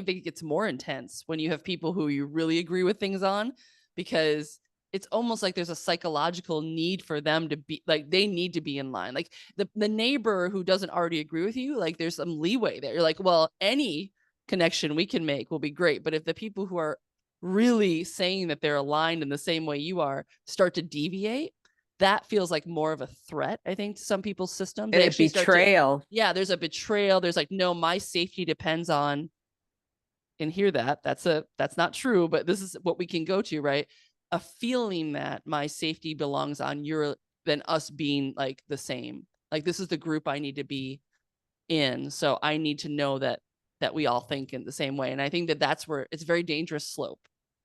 S2: think it's more intense when you have people who you really agree with things on, because it's almost like there's a psychological need for them to be like, they need to be in line. Like, the neighbor who doesn't already agree with you, like, there's some leeway there. You're like, well, any connection we can make will be great. But if the people who are really saying that they're aligned in the same way you are start to deviate, that feels like more of a threat, I think, to some people's system.
S1: and
S2: They
S1: a
S2: actually start to,
S1: betrayal.
S2: yeah, there's a betrayal. There's like, no, my safety depends on, and hear that. That's not true, but this is what we can go to, right? A feeling that my safety belongs on your, than us being like the same. Like, this is the group I need to be in. So I need to know that we all think in the same way. And I think that that's where it's a very dangerous slope.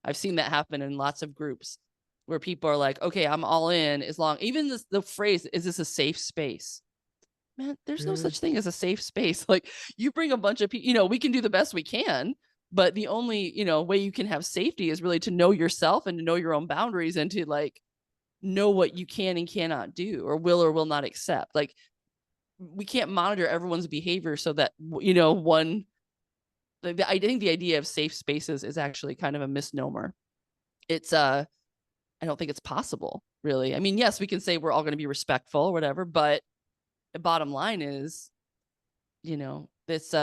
S2: I've seen that happen in lots of groups where people are like, okay, I'm all in as long, even the phrase, is this a safe space? Man, there's no
S1: Mm.
S2: such thing as a safe space. Like, you bring a bunch of people, we can do the best we can, but the only, way you can have safety is really to know yourself and to know your own boundaries and to like know what you can and cannot do or will not accept. Like, we can't monitor everyone's behavior so that, one, I think the idea of safe spaces is actually kind of a misnomer. It's, I don't think it's possible, really. I mean, yes, we can say we're all going to be respectful or whatever, but the bottom line is, this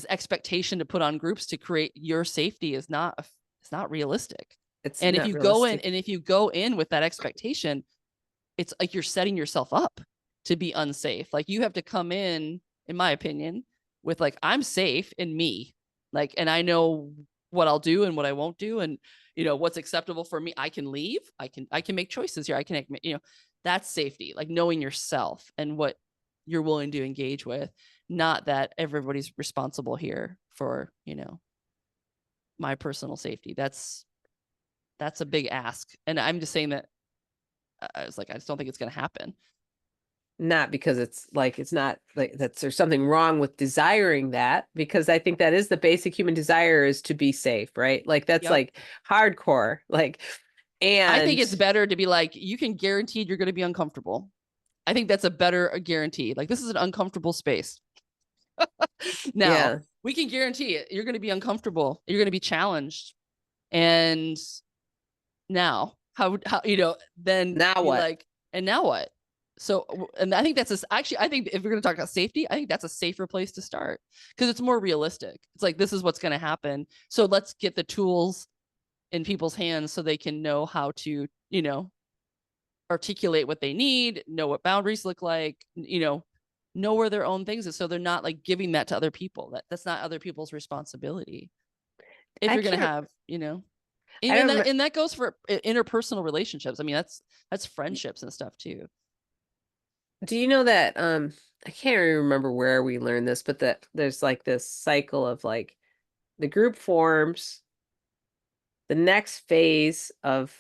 S2: expectation to put on groups to create your safety is not, it's not realistic.
S1: It's
S2: And
S1: not realistic.
S2: if you go in with that expectation, it's like you're setting yourself up to be unsafe. Like, you have to come in my opinion, with like, I'm safe in me, like, and I know what I'll do and what I won't do, and what's acceptable for me. I can leave. I can make choices here. I can, that's safety, like knowing yourself and what you're willing to engage with. Not that everybody's responsible here for my personal safety. That's a big ask, and I'm just saying that I was like, I just don't think it's going to happen.
S1: Not because it's not like there's something wrong with desiring that, because I think that is the basic human desire, is to be safe, right? Like that's
S2: Yep.
S1: like hardcore. Like,
S2: I think
S1: and
S2: it's better to be like, you can guarantee you're going to be uncomfortable. I think that's a better guarantee. Like, this is an uncomfortable space. Now,
S1: yeah.
S2: we can guarantee it. You're going to be uncomfortable. You're going to be challenged. And now, how, then
S1: Now
S2: be
S1: what?
S2: like, and now what? So, and I think actually, I think if we're going to talk about safety, I think that's a safer place to start, because it's more realistic. It's like, this is what's going to happen. So let's get the tools in people's hands so they can know how to, articulate what they need, know what boundaries look like, know where their own things is. So they're not like giving that to other people. That's not other people's responsibility. If
S1: I
S2: you're going to
S1: can't,
S2: have,
S1: I
S2: and
S1: don't
S2: that,
S1: remember.
S2: and that goes for interpersonal relationships. I mean, that's friendships and stuff too.
S1: Do you know that I can't really remember where we learned this, but that there's like this cycle of like the group forms, the next phase of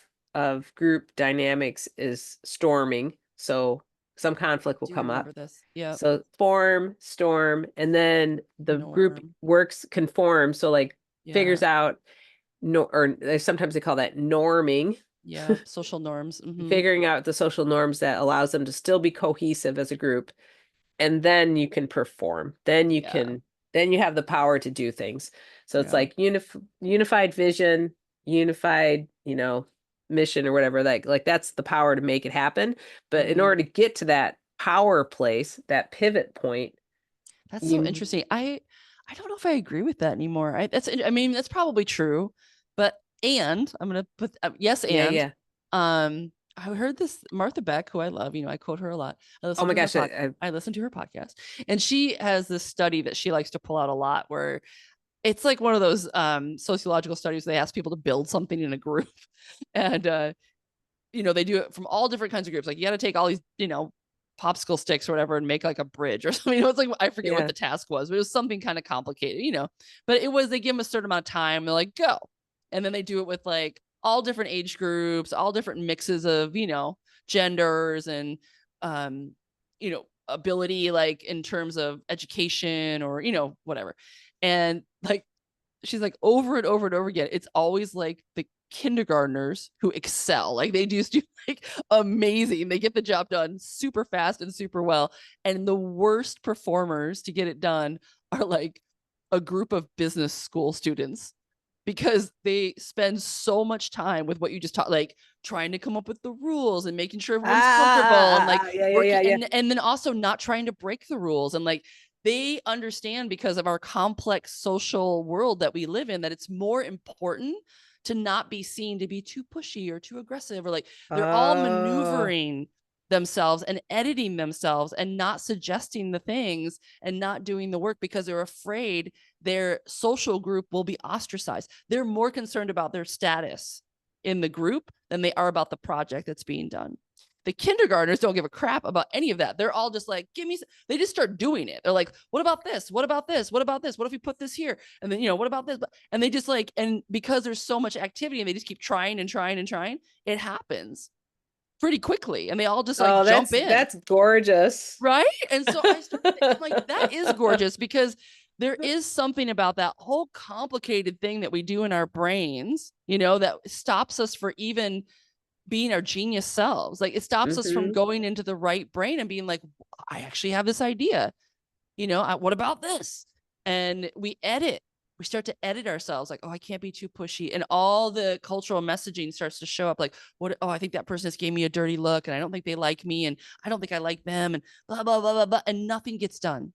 S1: group dynamics is storming. So some
S2: I
S1: conflict will
S2: do
S1: come up.
S2: remember this. Yep.
S1: So form, storm, and then the group
S2: Norm.
S1: works conform. So like
S2: Yeah.
S1: figures out no, or sometimes they call that norming,
S2: Yeah. Social norms. Mm-hmm.
S1: figuring out the social norms that allows them to still be cohesive as a group, and then you can perform.
S2: Yeah.
S1: Then you have the power to do things. So it's
S2: Yeah.
S1: like unified vision, unified, mission or whatever. Like that's the power to make it happen. But in
S2: Mm-hmm.
S1: order to get to that power place, that pivot point,
S2: That's so
S1: you
S2: interesting. I don't know if I agree with that anymore. I mean, that's probably true, but and I'm gonna put yes
S1: yeah,
S2: and
S1: yeah.
S2: I heard this Martha Beck, who I love. I quote her a lot.
S1: Oh my gosh,
S2: I listen to her podcast, and she has this study that she likes to pull out a lot, where it's like one of those sociological studies. They ask people to build something in a group, and they do it from all different kinds of groups. Like, you got to take all these, popsicle sticks or whatever and make like a bridge or something. It's like, I forget what
S1: yeah.
S2: the task was, but it was something kind of complicated, But it was, they give them a certain amount of time. They're like, go. And then they do it with like all different age groups, all different mixes of, genders and, ability, like in terms of education or, whatever. And like, she's like, over and over and over again, it's always like the kindergartners who excel. Like, they just do like amazing. They get the job done super fast and super well. And the worst performers to get it done are like a group of business school students, because they spend so much time with what you just taught, like trying to come up with the rules and making sure everyone's comfortable and like
S1: Yeah, yeah,
S2: working,
S1: yeah, yeah.
S2: and then also not trying to break the rules, and like, they understand, because of our complex social world that we live in, that it's more important to not be seen to be too pushy or too aggressive, or like, they're all
S1: Oh,
S2: maneuvering themselves and editing themselves and not suggesting the things and not doing the work, because they're afraid their social group will be ostracized. They're more concerned about their status in the group than they are about the project that's being done. The kindergartners don't give a crap about any of that. They're all just like, give me, they just start doing it. They're like, what about this? What about this? What about this? What if we put this here? And then, what about this? And they just like, and because there's so much activity and they just keep trying and trying and trying, it happens pretty quickly. And they all just like
S1: Oh,
S2: jump in.
S1: that's gorgeous.
S2: Right. And so I started, I'm like, that is gorgeous, because there is something about that whole complicated thing that we do in our brains, that stops us for even being our genius selves. Like, it stops us from
S1: Hmm.
S2: going into the right brain and being like, I actually have this idea. What about this? And we start to edit ourselves, like, oh, I can't be too pushy. And all the cultural messaging starts to show up, like, oh, I think that person just gave me a dirty look, and I don't think they like me, and I don't think I like them, and blah, blah, blah, blah, blah. And nothing gets done.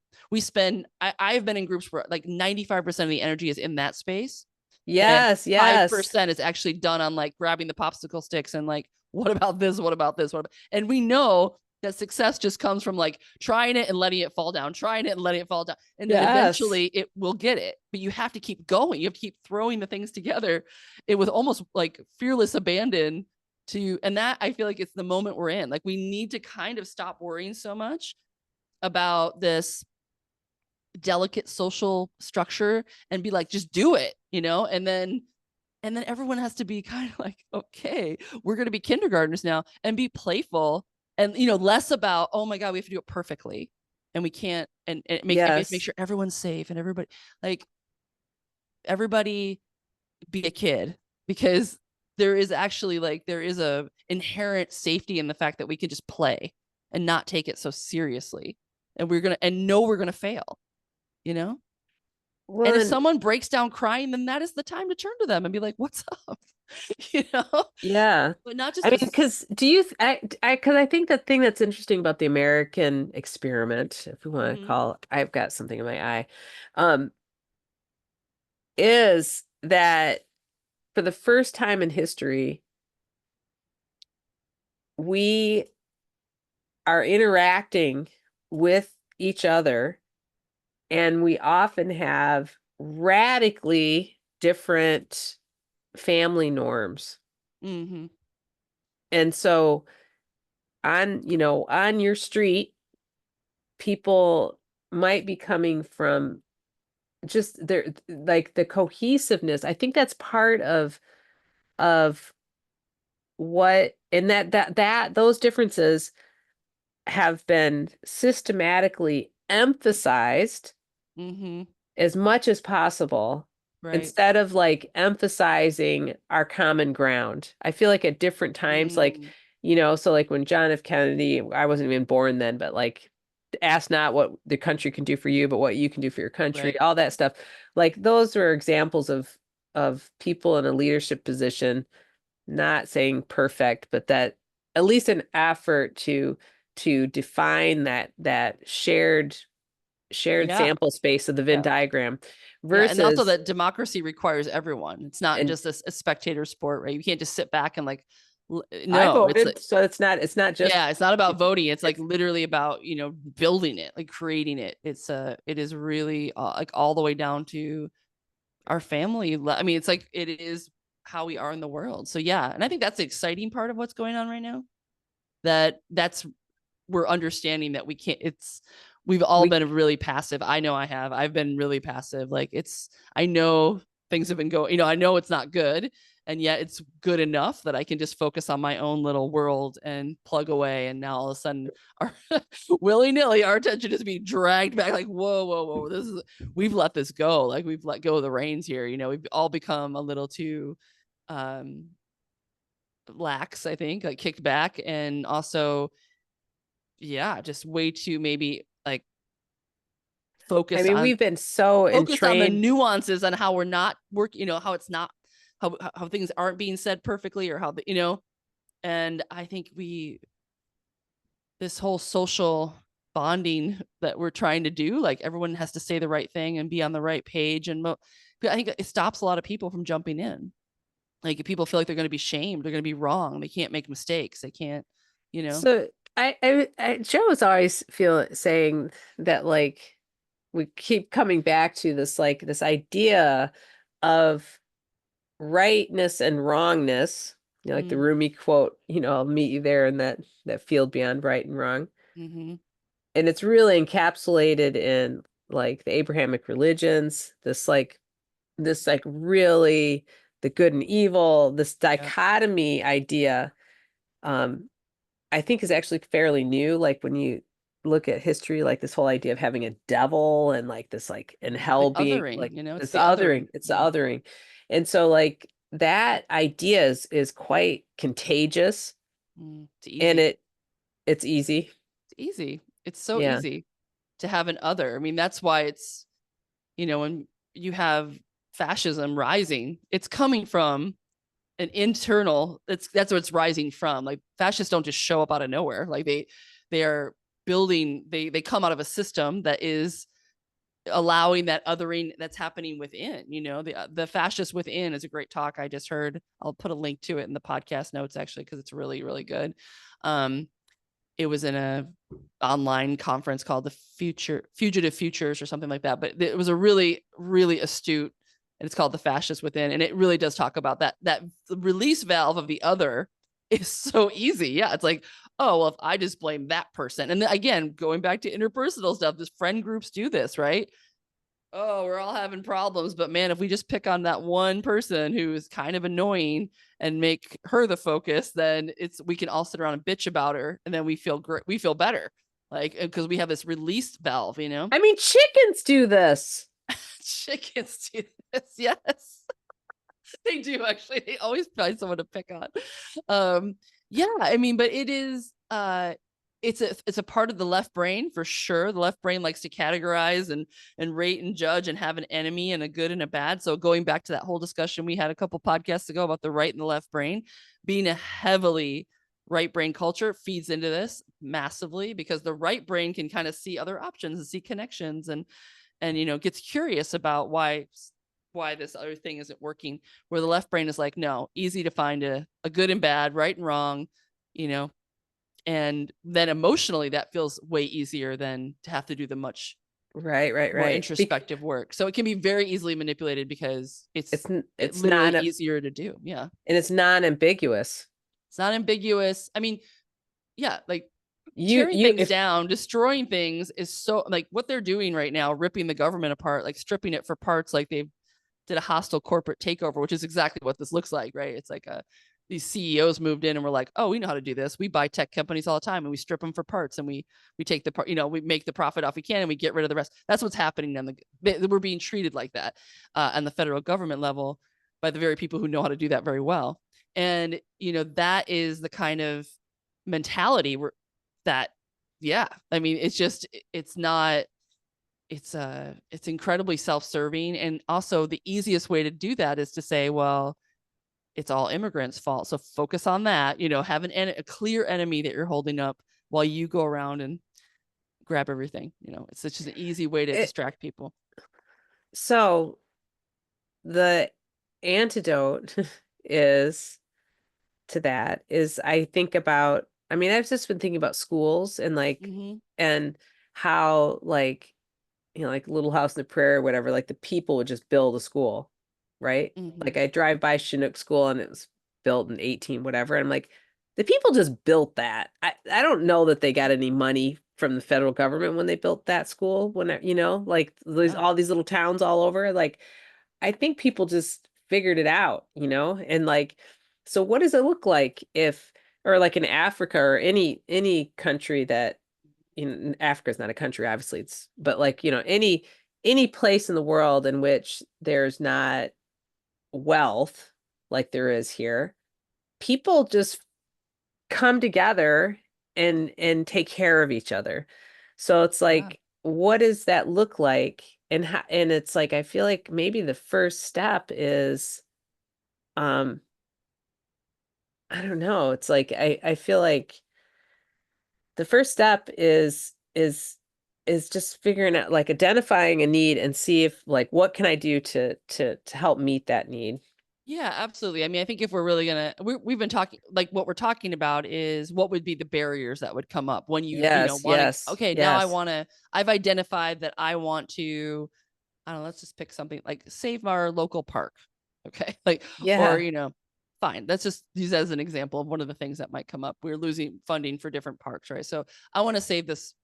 S2: I've been in groups where like 95% of the energy is in that space. And
S1: Yes, yes.
S2: 5% is actually done on like grabbing the popsicle sticks and like, what about this? What about this? And we know that success just comes from like trying it and letting it fall down, trying it and letting it fall down. And then
S1: Yes.
S2: eventually it will get it. But you have to keep going. You have to keep throwing the things together with almost like fearless abandon and that, I feel like it's the moment we're in. Like, we need to kind of stop worrying so much about this delicate social structure and be like, just do it, and then everyone has to be kind of like, okay, we're going to be kindergartners now, and be playful, and less about, oh my god, we have to do it perfectly, and we can't, and make
S1: Yes.
S2: sure everyone's safe, and everybody be a kid, because there is actually like, there is a inherent safety in the fact that we can just play and not take it so seriously, and we're gonna fail, you know and if
S1: Well,
S2: someone breaks down crying, then that is the time to turn to them and be like, what's up? you know
S1: yeah.
S2: but not
S1: I
S2: just
S1: mean, because do you, because I think the thing that's interesting about the American experiment, if we want to
S2: mm-hmm,
S1: call, I've got something in my eye, um, is that for the first time in history, we are interacting with each other, and we often have radically different family norms.
S2: mm-hmm,
S1: And so on your street, people might be coming from just their like the cohesiveness. I think that's part of what, and that those differences have been systematically emphasized
S2: mm-hmm,
S1: as much as possible
S2: right,
S1: instead of like emphasizing our common ground. I feel like at different times, like,
S2: mm,
S1: so like when John F. Kennedy, I wasn't even born then, but like, ask not what the country can do for you, but what you can do for your country,
S2: right,
S1: all that stuff. Like those are examples of people in a leadership position, not saying perfect, but that at least an effort to define that shared
S2: yeah,
S1: sample space of the Venn
S2: yeah,
S1: diagram
S2: yeah. And also
S1: versus
S2: that democracy requires everyone. It's not
S1: and
S2: just a spectator sport, right? You can't just sit back and like,
S1: I
S2: no, it's like,
S1: voted, so it's not just
S2: yeah, it's not about
S1: it's
S2: voting. It's like
S1: it's
S2: literally about, building it, like creating it. It is really like all the way down to our family. I mean, it's like, it is how we are in the world. So yeah, and I think that's the exciting part of what's going on right now. That's we're understanding that we can't. We've all
S1: we
S2: been really passive. I know I have. I've been really passive. Like, I know things have been going. I know it's not good, and yet it's good enough that I can just focus on my own little world and plug away. And now all of a sudden, our willy nilly, our attention is being dragged back. Like, whoa, whoa, whoa! We've let this go. Like, we've let go of the reins here. We've all become a little too um lax, I think, like kicked back, and also, yeah, just way too maybe like
S1: I
S2: focused
S1: mean,
S2: on
S1: we've been so
S2: the
S1: entrained.
S2: nuances on how we're not working, how it's not, how things aren't being said perfectly, or how and I think this whole social bonding that we're trying to do, like everyone has to say the right thing and be on the right page, and I think it stops a lot of people from jumping in. Like, if people feel like they're going to be shamed, they're going to be wrong, they can't make mistakes, they can't, you know
S1: So Joe is always saying that like we keep coming back to this like this idea of rightness and wrongness. Like the
S2: Mm,
S1: Rumi quote, I'll meet you there in that field beyond right and wrong.
S2: hmm.
S1: And it's really encapsulated in like the Abrahamic religions, this like really the good and evil, this
S2: Yeah.
S1: dichotomy idea, um, I think is actually fairly new. Like when you look at history, like this whole idea of having a devil and like this like and hell
S2: Like
S1: being
S2: othering,
S1: like
S2: it's
S1: this
S2: the othering.
S1: othering, it's the
S2: Yeah.
S1: othering. And so like that idea is quite contagious
S2: It's
S1: and
S2: easy.
S1: it's easy.
S2: It's easy. It's so
S1: Yeah.
S2: easy to have an other. I mean, that's why when you have fascism rising, it's coming from an internal, that's what it's rising from. Like fascists don't just show up out of nowhere. Like they are building, they come out of a system that is allowing that othering that's happening within. The fascist within is a great talk I just heard. I'll put a link to it in the podcast notes actually, because it's really, really good. um it was in a online conference called the Fugitive Futures or something like that, but it was a really, really astute, and it's called The Fascist Within, and it really does talk about that release valve of the other is so easy. Yeah, it's like, oh well, if I just blame that person, and then again, going back to interpersonal stuff, this friend groups do this, right? Oh, we're all having problems, but man, if we just pick on that one person who is kind of annoying and make her the focus, then we can all sit around and bitch about her, and then we feel great, we feel better, like because we have this release valve.
S1: I mean, chickens do this.
S2: Chickens do this, yes. They do actually. They always find someone to pick on. Yeah, I mean, but it's a part of the left brain for sure. The left brain likes to categorize and rate and judge and have an enemy and a good and a bad. So going back to that whole discussion we had a couple podcasts ago about the right and the left brain, being a heavily right brain culture feeds into this massively, because the right brain can kind of see other options and see connections, and gets curious about why this other thing isn't working, where the left brain is like, no, easy to find a good and bad, right and wrong, you know and then emotionally that feels way easier than to have to do the much
S1: Right, right,
S2: more
S1: right.
S2: introspective work. So it can be very easily manipulated because
S1: It's
S2: it
S1: it's
S2: literally
S1: not
S2: easier to do. Yeah,
S1: and it's non-ambiguous.
S2: it's not ambiguous. I mean, yeah, like
S1: You
S2: tearing
S1: you
S2: things
S1: if
S2: down, destroying things is so, like what they're doing right now, ripping the government apart, like stripping it for parts, like they did a hostile corporate takeover, which is exactly what this looks like, right? It's like these CEOs moved in and we're like, oh, we know how to do this. We buy tech companies all the time and we strip them for parts, and we take the part, we make the profit off we can, and we get rid of the rest. That's what's happening. We're being treated like that on the federal government level by the very people who know how to do that very well. And that is the kind of mentality that, yeah, I mean, it's not, it's incredibly self-serving, and also the easiest way to do that is to say, well, it's all immigrants' fault, so focus on that. Have a clear enemy that you're holding up while you go around and grab everything. It's such an easy way to
S1: it,
S2: distract people.
S1: so the antidote is to that is I think about I mean I've just been thinking about schools and like
S2: Mm-hmm.
S1: and how like like Little House on the Prairie or whatever, like the people would just build a school, right?
S2: Mm-hmm.
S1: Like I drive by Chinook School and it was built in 18 whatever. And I'm like, the people just built that. I don't know that they got any money from the federal government when they built that school, when like
S2: Yeah.
S1: all these little towns all over. Like I think people just figured it out, and like, so what does it look like if, or like in Africa or any country that, Africa is not a country, obviously it's, but like, any place in the world in which there's not wealth like there is here, people just come together and take care of each other. So it's
S2: Yeah.
S1: like, what does that look like? And it's like I feel like maybe the first step is um I don't know. It's like I feel like the first step is just figuring out like identifying a need and see if like what can I do to help meet that need.
S2: Yeah, absolutely. I mean, I think if we're really we've been talking, like what we're talking about is what would be the barriers that would come up when
S1: Yes,
S2: want to,
S1: yes,
S2: okay, now
S1: yes,
S2: I've identified that I want to, I don't know, let's just pick something like save our local park. Okay. Like, or,
S1: yeah,
S2: fine. That's just use as an example of one of the things that might come up. We're losing funding for different parks, right? So I want to save this.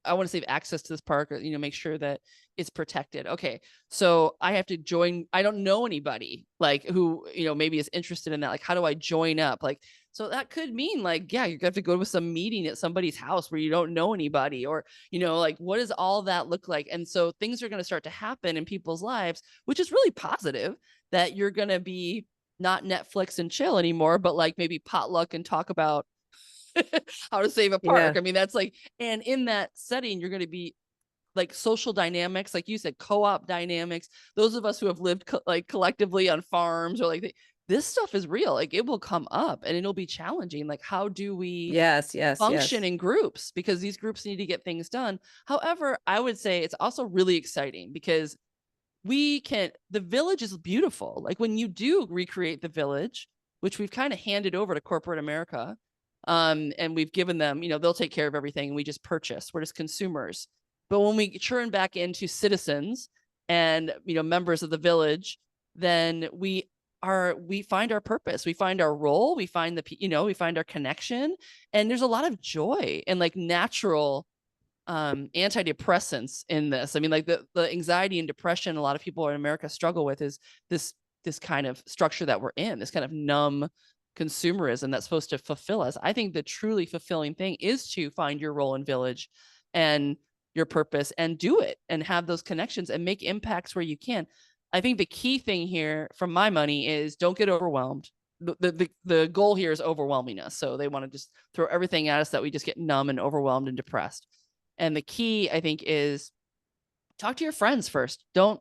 S2: I want to save access to this park, or, make sure that it's protected. Okay. So I have to join. I don't know anybody like who, maybe is interested in that. Like, how do I join up? Like, so that could mean like, yeah, you have to go to some meeting at somebody's house where you don't know anybody, or, like, what does all that look like? And so things are going to start to happen in people's lives, which is really positive, that you're going to be not Netflix and chill anymore, but like maybe potluck and talk about how to save a park.
S1: Yeah.
S2: I mean, that's like, and in that setting, you're going to be like social dynamics, like you said, co-op dynamics. Those of us who have lived like collectively on farms, or like this stuff is real. Like it will come up and it'll be challenging. Like, how do we
S1: Yes, yes,
S2: function
S1: yes.
S2: in groups? Because these groups need to get things done. However, I would say it's also really exciting because the village is beautiful. Like when you do recreate the village, which we've kind of handed over to corporate America, and we've given them, they'll take care of everything, and we just purchase. We're just consumers. But when we churn back into citizens and, members of the village, then we find our purpose, we find our role, we find we find our connection, and there's a lot of joy and like natural antidepressants in this. I mean, like the anxiety and depression a lot of people in America struggle with is this kind of structure that we're in, this kind of numb consumerism that's supposed to fulfill us. I think the truly fulfilling thing is to find your role in village and your purpose, and do it and have those connections and make impacts where you can. I think the key thing here from my money is don't get overwhelmed. The goal here is overwhelming us. So they want to just throw everything at us that we just get numb and overwhelmed and depressed. And the key, I think, is talk to your friends first. Don't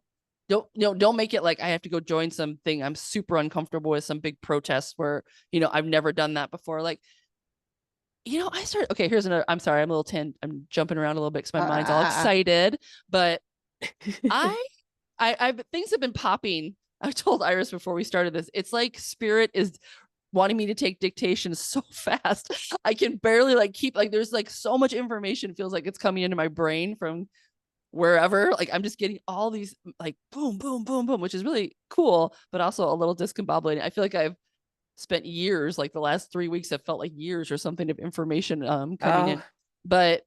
S2: make it like I have to go join something I'm super uncomfortable with, some big protests where, I've never done that before. Like, I started, okay, here's another, I'm sorry, I'm jumping around a little bit because my mind's all
S1: Ah.
S2: excited, but I, things have been popping. I told Iris before we started this, it's like spirit is wanting me to take dictation so fast. I can barely like keep, like, there's like so much information, feels like it's coming into my brain from wherever. Like I'm just getting all these like boom, boom, boom, boom, which is really cool, but also a little discombobulating. I feel like I've spent years, like the last 3 weeks have felt like years or something of information coming in.
S1: Oh,
S2: But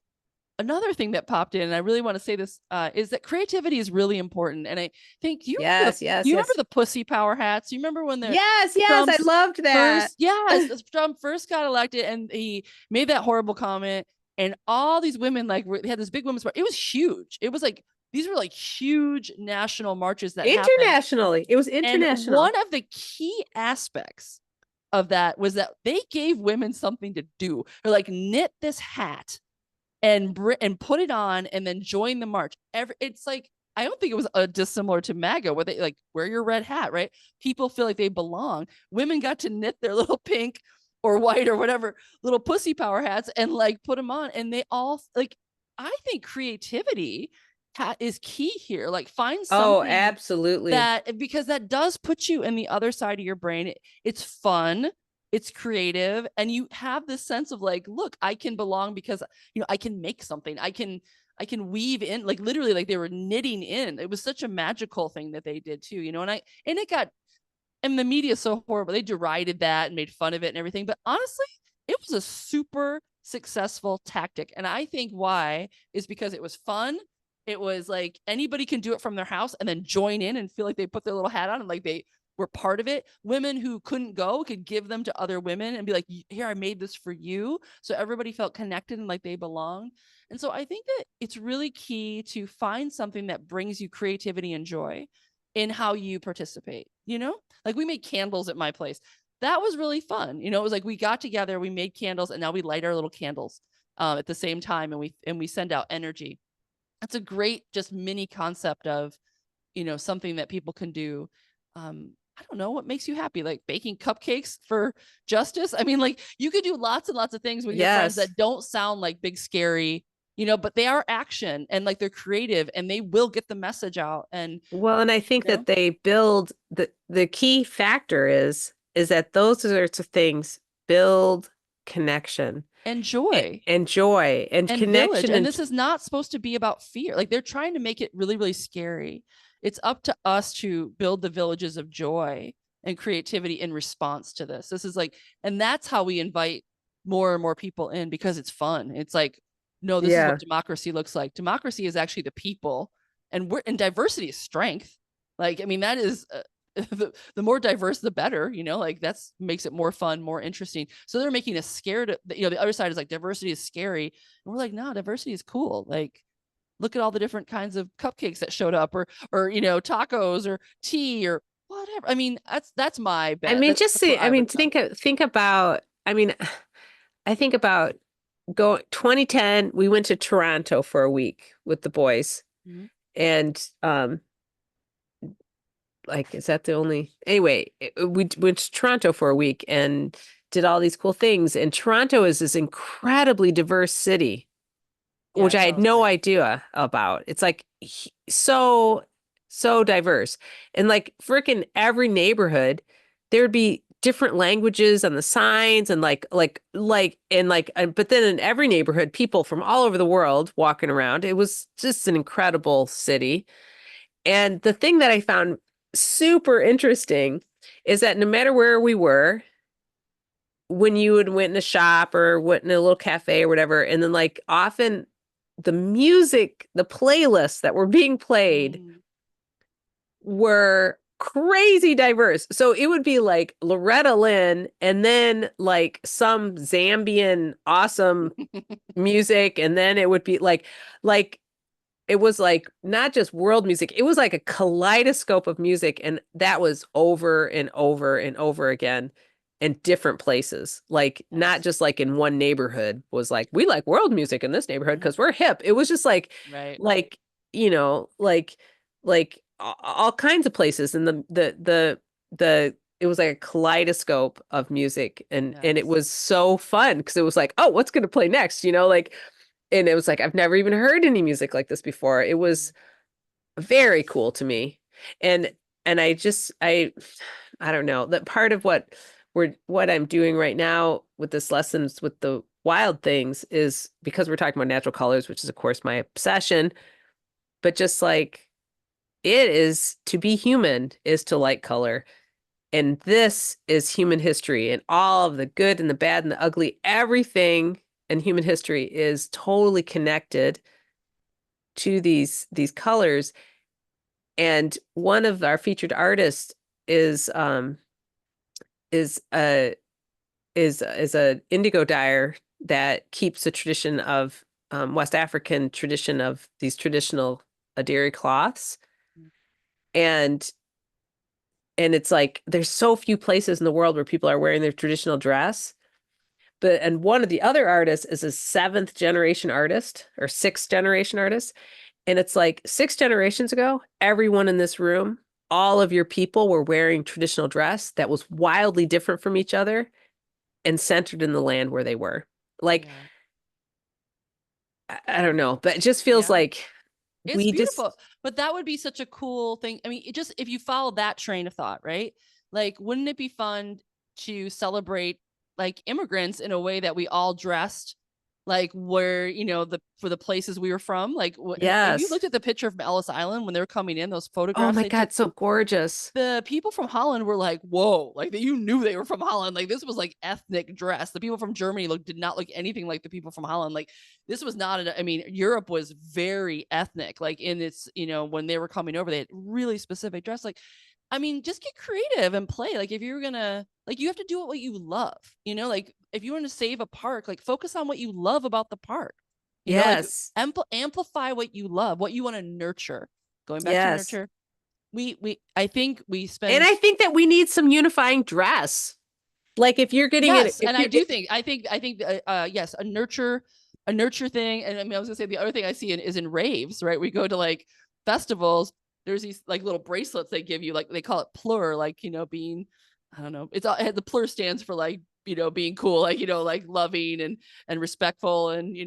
S2: another thing that popped in, and I really want to say this, is that creativity is really important. And I think
S1: yes, yes,
S2: you remember
S1: yes.
S2: the pussy power hats? You remember when
S1: Yes, yes, I
S2: Trump's
S1: loved that.
S2: first, yes, Trump first got elected, and he made that horrible comment, and all these women like they had this big women's march. It was huge. It was like these were like huge national marches that happened.
S1: Internationally. It was
S2: And
S1: international.
S2: one of the key aspects of that was that they gave women something to do. They're like, knit this hat and put it on and then join the march. It's like, I don't think it was dissimilar to MAGA, where they like wear your red hat, right? People feel like they belong. Women got to knit their little pink or white or whatever little pussy power hats and like put them on, and they all like. I think creativity is key here. Like find
S1: Oh,
S2: something
S1: absolutely.
S2: that, because that does put you in the other side of your brain. It's fun, it's creative, and you have this sense of like, look, I can belong because I can make something. I can weave in, like literally, like they were knitting in. It was such a magical thing that they did too, and it got, and the media is so horrible. They derided that and made fun of it and everything. But honestly, it was a super successful tactic. And I think why is because it was fun. It was like anybody can do it from their house and then join in and feel like they put their little hat on and like they were part of it. Women who couldn't go could give them to other women and be like, here, I made this for you. So everybody felt connected and like they belonged. And so I think that it's really key to find something that brings you creativity and joy in how you participate, like we made candles at my place. That was really fun. It was like we got together, we made candles, and now we light our little candles at the same time, and we send out energy. That's a great just mini concept of, something that people can do. I don't know what makes you happy, like baking cupcakes for justice. I mean, like you could do lots and lots of things with your friends
S1: Yes.
S2: that don't sound like big, scary, but they are action and like they're creative and they will get the message out. And,
S1: Well, and I think that they build the key factor is that those sorts of things build connection
S2: and joy
S1: and joy and
S2: and village.
S1: connection
S2: And
S1: and
S2: this is not supposed to be about fear. Like they're trying to make it really, really scary. It's up to us to build the villages of joy and creativity in response to this. This is like, and that's how we invite more and more people in, because it's fun. It's like, no, this is what
S1: Yeah.
S2: democracy looks like. Democracy is actually the people, and diversity is strength. Like, I mean, that is the more diverse, the better, like that's makes it more fun, more interesting. So they're making us scared. The other side is like, diversity is scary. And we're like, no, diversity is cool. Like, look at all the different kinds of cupcakes that showed up, or tacos or tea or whatever. I mean, that's my
S1: I
S2: bet.
S1: mean,
S2: That's
S1: just
S2: that's
S1: see,
S2: what
S1: I
S2: I
S1: mean,
S2: would tell.
S1: think about, I mean, I think about go 2010, we went to Toronto for a week with the boys.
S2: Mhm.
S1: And like, is that the only anyway, we went to Toronto for a week and did all these cool things. And Toronto is this incredibly diverse city,
S2: Yeah,
S1: which
S2: it
S1: I had
S2: sounds
S1: no
S2: great.
S1: idea about. It's like so diverse. And like freaking every neighborhood, there'd be different languages on the signs and but then in every neighborhood, people from all over the world walking around. It was just an incredible city. And the thing that I found super interesting is that no matter where we were, when you would went in a shop or went in a little cafe or whatever, and then like often the music, the playlists that were being played
S2: Mm.
S1: were crazy diverse. So it would be like Loretta Lynn and then like some Zambian awesome music, and then it would be like it was like not just world music, it was like a kaleidoscope of music, and that was over and over and over again in different places. Like not
S2: Nice.
S1: just like in one neighborhood was like we like world music in this neighborhood
S2: Mhm.
S1: because we're hip. It was just
S2: Right.
S1: like like all kinds of places, and the it was like a kaleidoscope of music, and it
S2: Nice.
S1: was so fun because it was like, oh, what's going to play next, like, and it was like I've never even heard any music like this before. It was
S2: Mhm.
S1: very cool to me. And I don't know, that part of what I'm doing right now with this lessons with the wild things is because we're talking about natural colors, which is of course my obsession, but just like it is to be human is to like color. And this is human history and all of the good and the bad and the ugly, everything in human history is totally connected to these colors. And one of our featured artists is um is a is a indigo dyer that keeps a tradition of West African tradition of these traditional Adiri cloths. And it's like there's so few places in the world where people are wearing their traditional dress. But and one of the other artists is a seventh generation artist or sixth generation artist. And it's like six generations ago, everyone in this room, all of your people were wearing traditional dress that was wildly different from each other and centered in the land where they were. Like,
S2: Yeah.
S1: I don't know, but it just feels
S2: Yeah.
S1: like
S2: It's
S1: we just,
S2: beautiful. But that would be such a cool thing. I mean, it just, if you follow that train of thought, right? Like, wouldn't it be fun to celebrate like immigrants in a way that we all dressed like where, for the places we were from? Like, if you
S1: yes.
S2: looked at the picture from Ellis Island when they were coming in, those
S1: Oh
S2: photographs
S1: my
S2: they took,
S1: God, so gorgeous.
S2: the people from Holland were like, whoa, like you knew they were from Holland. Like, this was like ethnic dress. The people from Germany did not look anything like the people from Holland. Like, this was not, I mean, Europe was very ethnic. Like, in its, when they were coming over, they had really specific dress. Like, I mean, just get creative and play. Like, if you're gonna, like, you have to do what you love, like if you want to save a park, like focus on what you love about the park, like
S1: Yes.
S2: amplify what you love, what you want to nurture. Going back to
S1: Yes.
S2: nurture, we I think we
S1: And
S2: spend.
S1: I think that we need some unifying dress. Like if you're getting it,
S2: Yes,
S1: if
S2: and I
S1: you're,
S2: do think yes, a nurture thing. And I mean, I was gonna say the other thing I see is in raves, right? We go to like festivals. There's these like little bracelets they give you, like they call it plur, like being, I don't know. The plur stands for like being cool, like like loving and respectful, and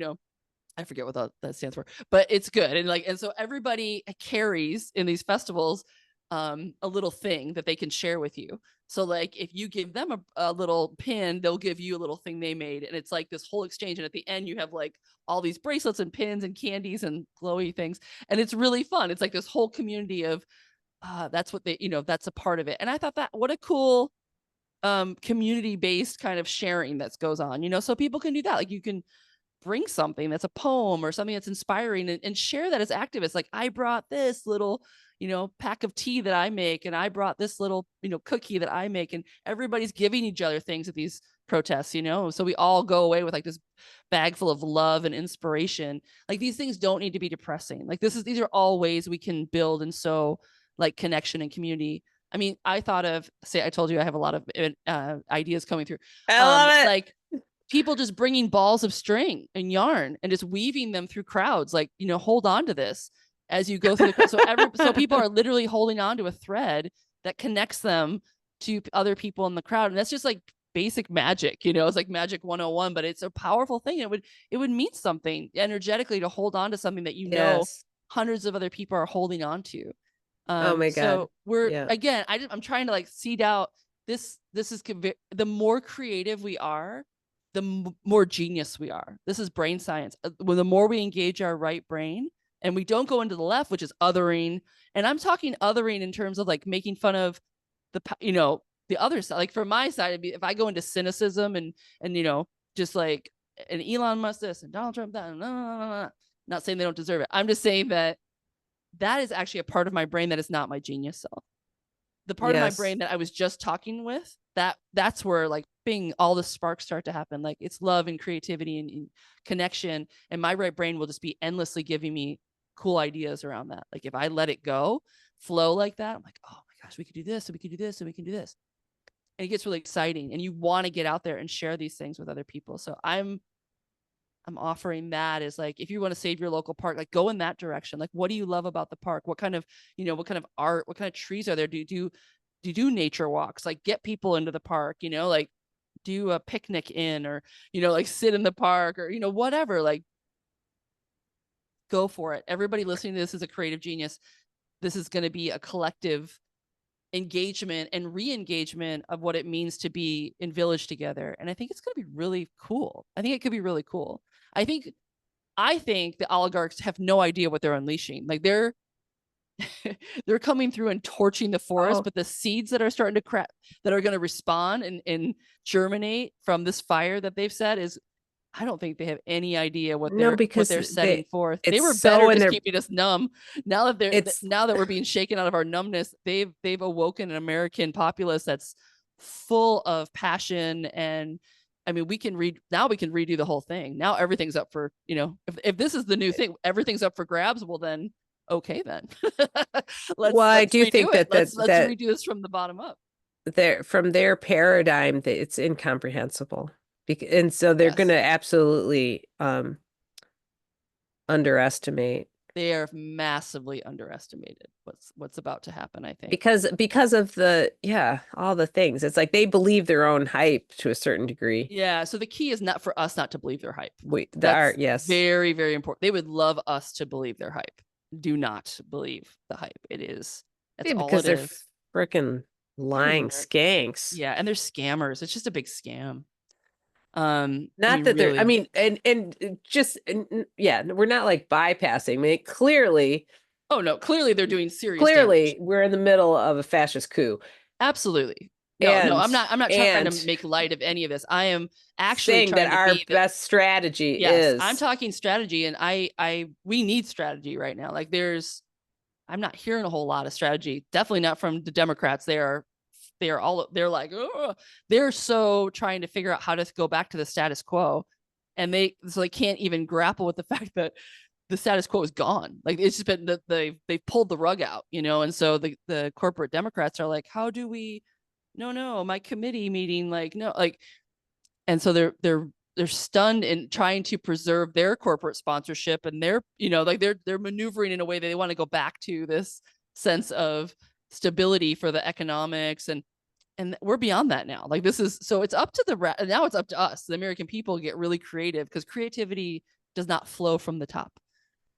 S2: I forget what that stands for, but it's good. And so everybody carries in these festivals a little thing that they can share with you. So like if you give them a little pin, they'll give you a little thing they made. And it's like this whole exchange. And at the end, you have like all these bracelets and pins and candies and glowy things. And it's really fun. It's like this whole community of that's what they, that's a part of it. And I thought that what a cool community based kind of sharing that goes on, so people can do that. Like you can bring something that's a poem or something that's inspiring and share that as activists. Like I brought this little, pack of tea that I make, and I brought this little, cookie that I make, and everybody's giving each other things at these protests, so we all go away with like this bag full of love and inspiration. Like these things don't need to be depressing. Like these are all ways we can build and sow like connection and community. I mean, I thought of, say, I told you I have a lot of ideas coming through.
S1: I love
S2: Like people just bringing balls of string and yarn and just weaving them through crowds. Like, hold on to this as you go through the crowd. So people are literally holding on to a thread that connects them to other people in the crowd. And that's just like basic magic, it's like magic 101, but it's a powerful thing. It would mean something energetically to hold on to something that,
S1: Yes.
S2: hundreds of other people are holding on to.
S1: Oh my God.
S2: So we're,
S1: Yeah.
S2: again, I'm trying to like seed out this is the more creative we are, the more genius we are. This is brain science. When the more we engage our right brain and we don't go into the left, which is othering. And I'm talking othering in terms of like making fun of the other side. Like for my side, it'd be if I go into cynicism and just like an Elon Musk this and Donald Trump that, not saying they don't deserve it. I'm just saying that is actually a part of my brain that is not my genius self. The part of my
S1: Yes.
S2: brain that I was just talking with, that's where like bing, all the sparks start to happen. Like it's love and creativity and connection. And my right brain will just be endlessly giving me cool ideas around that. Like if I let it go, flow like that, I'm like, oh my gosh, we could do this, and we could do this, and we can do this. And it gets really exciting. And you want to get out there and share these things with other people. So I'm offering that is like, if you want to save your local park, like go in that direction. Like, what do you love about the park? What kind of, what kind of art, what kind of trees are there? Do you do nature walks? Like get people into the park, like do a picnic in, or, like sit in the park, or, whatever, like go for it. Everybody listening to this is a creative genius. This is going to be a collective engagement and re-engagement of what it means to be in village together. And I think it's going to be really cool. I think it could be really cool. I think the oligarchs have no idea what they're unleashing. Like they're coming through and torching the forest,
S1: Oh,
S2: but the seeds that are starting to crack, that are going to respond and germinate from this fire that they've set, is I don't think they have any idea what
S1: no, because
S2: they're setting forth. They
S1: it's
S2: were better
S1: so in
S2: just
S1: their,
S2: keeping us numb.
S1: it's,
S2: Now that we're being shaken out of our numbness, they've awoken an American populace that's full of passion. And I mean, we can redo the whole thing. Now everything's up for, if this is the new thing, everything's up for grabs. Well then, okay then.
S1: well, I
S2: let's
S1: do think
S2: redo it.
S1: that
S2: Let's redo this from the bottom up.
S1: from their paradigm that it's incomprehensible. And so they're going
S2: Yes.
S1: to absolutely underestimate
S2: They are massively underestimated what's about to happen, I think.
S1: because of all the things. It's like they believe their own hype to a certain degree.
S2: Yeah. So the key is not for us not to believe their hype.
S1: The
S2: That's
S1: art, yes.
S2: very, very important. They would love us to believe their hype. Do not believe the hype. That's
S1: Yeah,
S2: all
S1: because
S2: it
S1: they're
S2: is.
S1: freaking lying
S2: Everywhere.
S1: skanks.
S2: Yeah. And they're scammers. It's just a big scam. I
S1: Not
S2: mean,
S1: that they're, I
S2: really.
S1: mean, and just, yeah, we're not like bypassing. I mean,
S2: Oh no, clearly they're doing serious
S1: clearly
S2: damage.
S1: we're in the middle of a fascist coup.
S2: Absolutely. No,
S1: And
S2: I'm not trying to
S1: and
S2: make light of any of this. I am actually
S1: saying that
S2: trying to
S1: our
S2: be
S1: best strategy
S2: yes, I'm
S1: is
S2: talking strategy, and we need strategy right now. Like I'm not hearing a whole lot of strategy. Definitely not from the Democrats. They're like, oh, they're so trying to figure out how to go back to the status quo. And they can't even grapple with the fact that the status quo is gone. Like it's just been that they've pulled the rug out, and so the corporate Democrats are like, how do we, no, my committee meeting, like, no, like, and so they're stunned and trying to preserve their corporate sponsorship, and they're maneuvering in a way that they want to go back to this sense of stability for the economics, and we're beyond that now. Like this is, so it's up to now it's up to us, the American people, get really creative, because creativity does not flow from the top.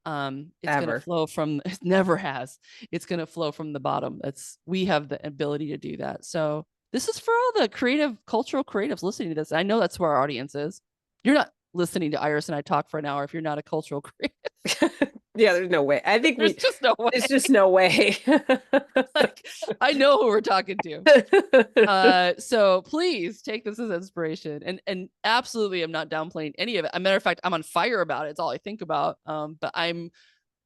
S2: It's going to
S1: ever.
S2: flow from, it never has. It's going to flow from the bottom. We have the ability to do that. So this is for all the cultural creatives listening to this. I know that's where our audience is. You're not listening to Iris and I talk for an hour if you're not a cultural creative.
S1: Yeah, there's no way. I think
S2: There's just no way.
S1: there's just no way.
S2: Like, I know who we're talking to. So please take this as inspiration, and absolutely I'm not downplaying any of it. As a matter of fact, I'm on fire about it. It's all I think about. But I'm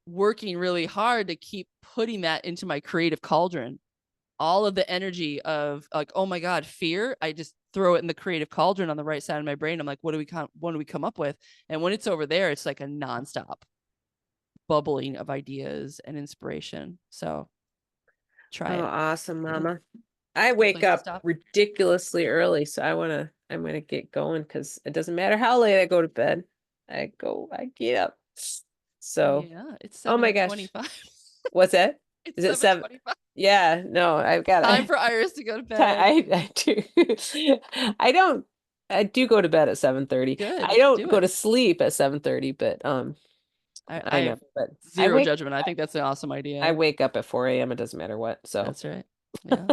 S2: working really hard to keep putting that into my creative cauldron. All of the energy of like, oh my God, fear, I just throw it in the creative cauldron on the right side of my brain. I'm like, what do we come up with? And when it's over there, it's like a nonstop bubbling of ideas and inspiration. So try
S1: Oh,
S2: it.
S1: awesome,
S2: Yeah.
S1: Mama. I
S2: Good
S1: wake
S2: place to
S1: up
S2: stop.
S1: ridiculously early, so I'm gonna get going because it doesn't matter how late I go to bed. I get up. So,
S2: Yeah, it's
S1: oh my gosh.
S2: 7:25.
S1: What's that?
S2: It's
S1: Is it seven?
S2: 7:25.
S1: Yeah, no, I've got
S2: Time for Iris to go to bed.
S1: I do. I don't I do go to bed at 7:30. I
S2: Good.
S1: don't
S2: Do
S1: go
S2: it.
S1: to sleep at 7:30, but
S2: I
S1: I know.
S2: have
S1: But
S2: zero judgment. I think that's an awesome
S1: I
S2: idea.
S1: wake up at 4 a.m. It doesn't matter what. So
S2: That's right. Yeah.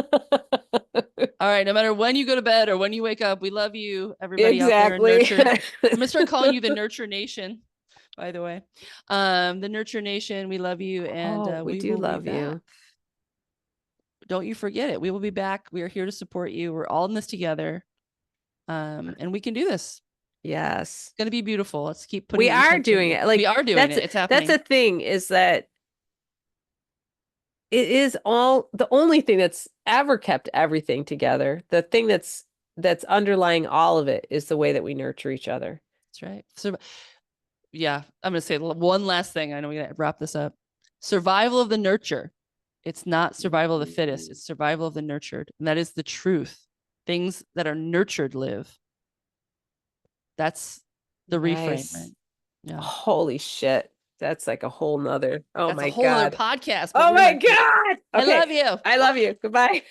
S2: All right. No matter when you go to bed or when you wake up, we love you, everybody out there in
S1: exactly.
S2: Nurture. I'm gonna start calling you the Nurture Nation, by the way. The Nurture Nation, we love you, and
S1: Oh, we
S2: we
S1: do
S2: will be
S1: love
S2: back.
S1: you.
S2: Don't you forget it. We will be back. We are here to support you. We're all in this together. And we can do this.
S1: Yes.
S2: It's gonna be beautiful. Let's keep putting
S1: We are doing
S2: intention.
S1: it.
S2: We
S1: Like
S2: are doing it. It's
S1: that's
S2: happening.
S1: a thing is that it is all the only thing that's ever kept everything together. The thing that's underlying all of it is the way that we nurture each other.
S2: That's right. So yeah, I'm gonna say one last thing. I know we gotta wrap this up. Survival of the nurture. It's not survival of the fittest, it's survival of the nurtured. And that is the truth. Things that are nurtured live. That's the reframe, right?
S1: Nice.
S2: Yeah.
S1: Holy shit. That's like a whole nother. Oh
S2: That's a
S1: my
S2: whole other
S1: God.
S2: podcast, but
S1: Oh
S2: we're
S1: my
S2: gonna
S1: God.
S2: I
S1: Okay.
S2: love you.
S1: I love
S2: Bye.
S1: you. Goodbye.